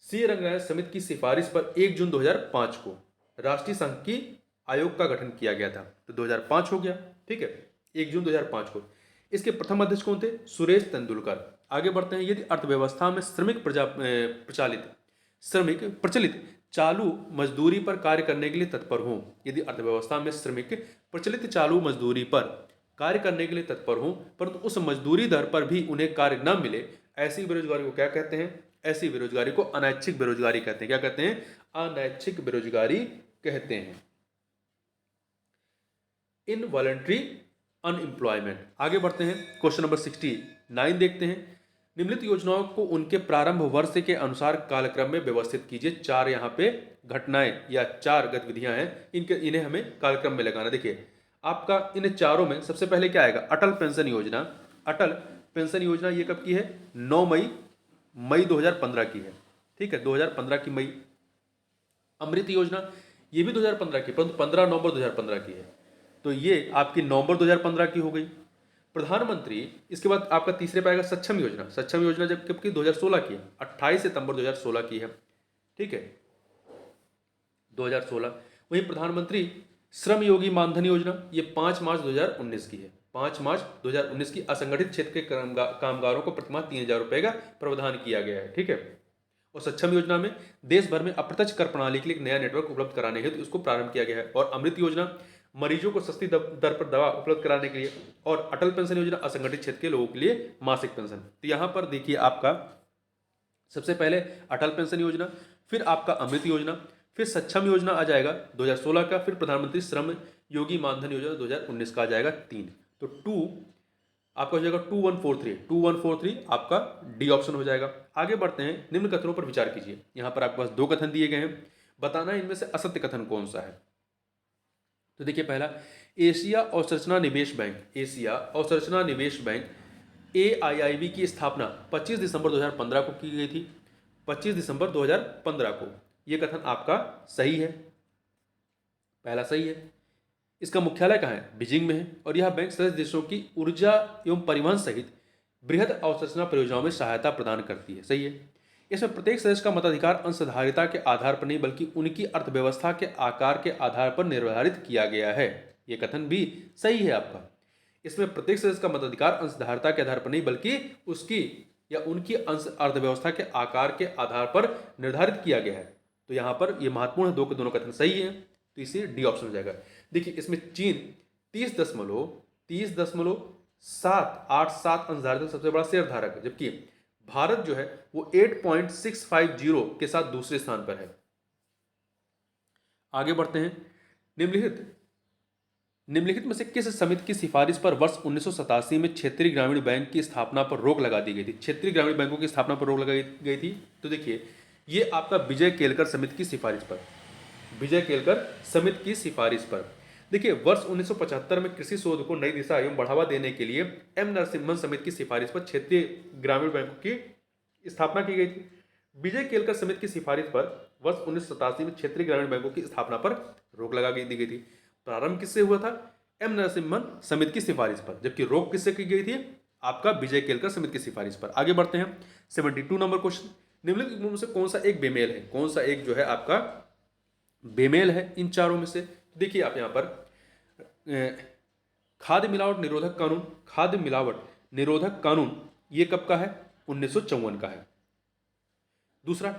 सी रंगराजन समिति की सिफारिश पर 1 जून 2005 को राष्ट्रीय सांख्यिकी आयोग का गठन किया गया था। तो 2005 हो गया। ठीक है, 1 जून 2005 को। इसके प्रथम अध्यक्ष कौन थे? सुरेश तेंदुलकर। आगे बढ़ते हैं। यदि अर्थव्यवस्था में प्रचलित चालू मजदूरी पर कार्य करने के लिए तत्पर हों, यदि अर्थव्यवस्था में श्रमिक प्रचलित चालू मजदूरी पर कार्य करने के लिए तत्पर हों, परंतु उस मजदूरी दर पर भी उन्हें कार्य न मिले, ऐसी बेरोजगारी को क्या कहते हैं? ऐसी बेरोजगारी को अनैच्छिक बेरोजगारी कहते हैं। क्या कहते हैं? अनैच्छिक बेरोजगारी कहते हैं। Involuntary unemployment. आगे बढ़ते हैं। क्वेश्चन नंबर 69 देखते हैं। निम्नलिखित योजनाओं को उनके प्रारंभ वर्ष के अनुसार कालक्रम में व्यवस्थित कीजिए। 4 यहाँ पे घटनाएं या 4 गतिविधियां हैं, इन्हें हमें कालक्रम में लगाना। देखिए, आपका इन चारों में सबसे पहले क्या आएगा? अटल पेंशन योजना। अटल पेंशन योजना ये कब की है? 9 मई 2015 की है। ठीक है, 2015 की मई। अमृत योजना ये भी 2015 की, परंतु 15 नवंबर 2015 की है। तो ये आपकी नवंबर 2015 की हो गई। प्रधानमंत्री, इसके बाद आपका तीसरे पे आएगा सक्षम योजना। सक्षम योजना जब कब की? 2016 की है, 28 सितंबर 2016 की है। ठीक है, 2016। वहीं प्रधानमंत्री श्रम योगी मानधन योजना ये 5 मार्च 2019 की है। 5 मार्च 2019 की। असंगठित क्षेत्र के कामगारों को प्रतिमाह 3000 रुपए का प्रावधान किया गया है। ठीक है, और सक्षम योजना में देश भर में अप्रत्यक्ष कर प्रणाली के लिए एक नया नेटवर्क उपलब्ध कराने हेतु इसको प्रारंभ किया गया है। और अमृत योजना मरीजों को सस्ती दर पर दवा उपलब्ध कराने के लिए। और अटल पेंशन योजना असंगठित क्षेत्र के लोगों के लिए मासिक पेंशन। तो यहाँ पर देखिए आपका सबसे पहले अटल पेंशन योजना, फिर आपका अमृत योजना, फिर सक्षम योजना आ जाएगा 2016 का, फिर प्रधानमंत्री श्रम योगी मानधन योजना 2019 का आ जाएगा 3। तो 2 आपका हो जाएगा 2143 आपका डी ऑप्शन हो जाएगा। आगे बढ़ते हैं, निम्न कथनों पर विचार कीजिए। यहाँ पर आपके पास 2 कथन दिए गए हैं, बताना है इनमें से असत्य कथन कौन सा है। तो देखिए पहला, एशिया अवसंरचना निवेश बैंक, एशिया अवसंरचना निवेश बैंक AIIB की स्थापना 25 दिसंबर 2015 को की गई थी। 25 दिसंबर 2015 को, यह कथन आपका सही है, पहला सही है। इसका मुख्यालय कहाँ है? बीजिंग में है। और यह बैंक सदस्य देशों की ऊर्जा एवं परिवहन सहित बृहद अवसंरचना परियोजनाओं में सहायता प्रदान करती है, सही है। इसमें प्रत्येक सदस्य का मताधिकार अंशधारिता के आधार पर नहीं बल्कि उनकी अर्थव्यवस्था के आकार के आधार पर निर्धारित किया गया है, यह कथन भी सही है आपका। इसमें प्रत्येक सदस्य का मताधिकार अंशधारिता के आधार पर नहीं बल्कि उसकी या उनकी अर्थव्यवस्था के आकार के आधार पर निर्धारित किया गया है। तो यहाँ पर ये महत्वपूर्ण है, 2 के दोनों कथन सही है, तो इसे डी ऑप्शन हो जाएगा। देखिए इसमें चीन 30.787 अंशधारिता सबसे बड़ा शेयर धारक है, जबकि भारत जो है वो 8.650 के साथ दूसरे स्थान पर है। आगे बढ़ते हैं, निम्नलिखित में से किस समिति की सिफारिश पर वर्ष 1987 में क्षेत्रीय ग्रामीण बैंक की स्थापना पर रोक लगा दी गई थी? क्षेत्रीय ग्रामीण बैंकों की स्थापना पर रोक लगाई गई थी। तो देखिए ये आपका विजय केलकर समिति की सिफारिश पर, विजय केलकर समिति की सिफारिश पर। देखिए वर्ष 1975 में कृषि शोध को नई दिशा एवं बढ़ावा देने के लिए एम नरसिम्हन समिति की सिफारिश पर क्षेत्रीय ग्रामीण बैंकों की स्थापना की गई थी। विजय केलकर समिति की सिफारिश पर वर्ष 1987 में क्षेत्रीय ग्रामीण बैंकों की स्थापना पर रोक लगा दी गई थी। प्रारंभ किससे हुआ था? एम नरसिम्हन समिति की सिफारिश पर, जबकि रोक किससे की गई थी? आपका विजय केलकर समिति की सिफारिश पर। आगे बढ़ते हैं, 72 नंबर क्वेश्चन, निम्नलिखित में से कौन सा एक बेमेल है? कौन सा एक जो है आपका बेमेल है इन चारों में से? देखिए आप यहाँ पर खाद्य मिलावट निरोधक कानून, खाद्य मिलावट निरोधक कानून ये कब का है? 1954 का है। दूसरा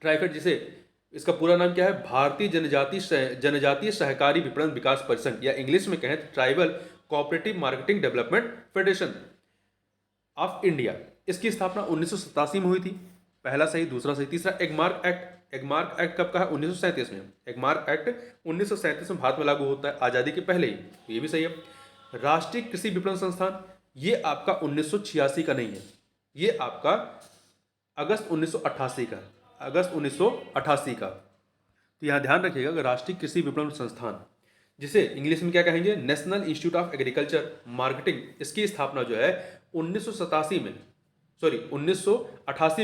ट्राइफेड जिसे इसका पूरा नाम क्या है? भारतीय जनजातीय सहकारी विपणन विकास परिसंघ, या इंग्लिश में कहें तो tribal cooperative marketing development federation of India, इसकी स्थापना 1987 में हुई थी। पहला सही, दूसरा सही। तीसरा एगमार्क एक्ट कब का है? 1937 में। एगमार्क एक्ट 1937 में भारत में लागू होता है, आज़ादी के पहले ही, तो ये भी सही है। राष्ट्रीय कृषि विपणन संस्थान ये आपका 1986 का नहीं है, ये आपका अगस्त 1988 का, अगस्त 1988 का। तो यहाँ ध्यान रखिएगा कि राष्ट्रीय कृषि विपणन संस्थान, जिसे इंग्लिश में क्या कहेंगे? National institute of agriculture marketing, इसकी स्थापना जो है 1988 में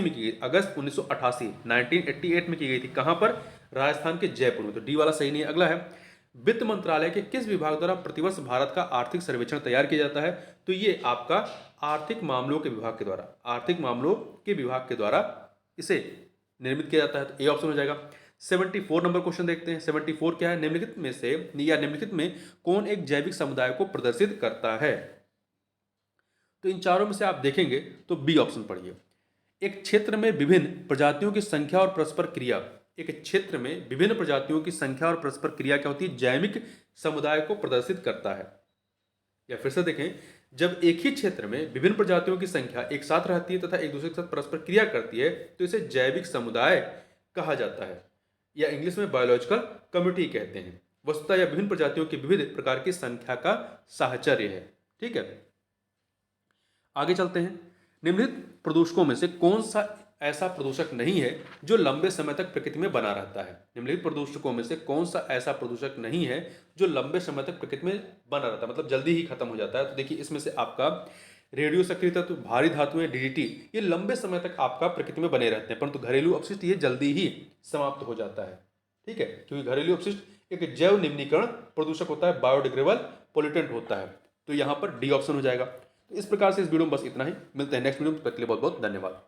की गई, अगस्त 1988 में की गई थी। कहाँ पर? राजस्थान के जयपुर में। तो डी वाला सही नहीं है। अगला है, वित्त मंत्रालय के किस विभाग द्वारा प्रतिवर्ष भारत का आर्थिक सर्वेक्षण तैयार किया जाता है? तो ये आपका आर्थिक मामलों के विभाग के द्वारा, आर्थिक मामलों के विभाग के द्वारा इसे निर्मित किया जाता है। तो ए ऑप्शन हो जाएगा। 74 नंबर क्वेश्चन देखते हैं। 74 क्या है? निम्नलिखित में कौन एक जैविक समुदाय को प्रदर्शित करता है? तो इन चारों में से आप देखेंगे तो बी ऑप्शन पढ़िए। एक क्षेत्र में विभिन्न प्रजातियों की संख्या और परस्पर क्रिया, एक क्षेत्र में विभिन्न प्रजातियों की संख्या और परस्पर क्रिया क्या होती है? जैविक समुदाय को प्रदर्शित करता है। या फिर से देखें, जब एक ही क्षेत्र में विभिन्न प्रजातियों की संख्या एक साथ रहती है तथा एक दूसरे के साथ परस्पर क्रिया करती है तो इसे जैविक समुदाय कहा जाता है, या इंग्लिश में बायोलॉजिकल कम्युनिटी कहते हैं। वस्तुतः यह विभिन्न प्रजातियों की विविध प्रकार की संख्या का साहचर्य है। ठीक है, आगे चलते हैं। निम्नलिखित प्रदूषकों में से कौन सा ऐसा प्रदूषक नहीं है जो लंबे समय तक प्रकृति में बना रहता है? निम्नलिखित प्रदूषकों में से कौन सा ऐसा प्रदूषक नहीं है जो लंबे समय तक प्रकृति में बना रहता है, मतलब जल्दी ही खत्म हो जाता है? तो देखिए इसमें से आपका रेडियो सक्रिय तत्व, भारी धातुएं, डीडीटी, ये लंबे समय तक आपका प्रकृति में बने रहते हैं, परंतु घरेलू अपशिष्ट ये जल्दी ही समाप्त हो जाता है। ठीक है, क्योंकि घरेलू अपशिष्ट एक जैव निम्नीकरण प्रदूषक होता है, बायोडिग्रेडेबल पोल्यूटेंट होता है। तो यहाँ पर डी ऑप्शन हो जाएगा। तो इस प्रकार से इस वीडियो में बस इतना ही। मिलते हैं नेक्स्ट वीडियो में, तब तक के लिए बहुत बहुत धन्यवाद।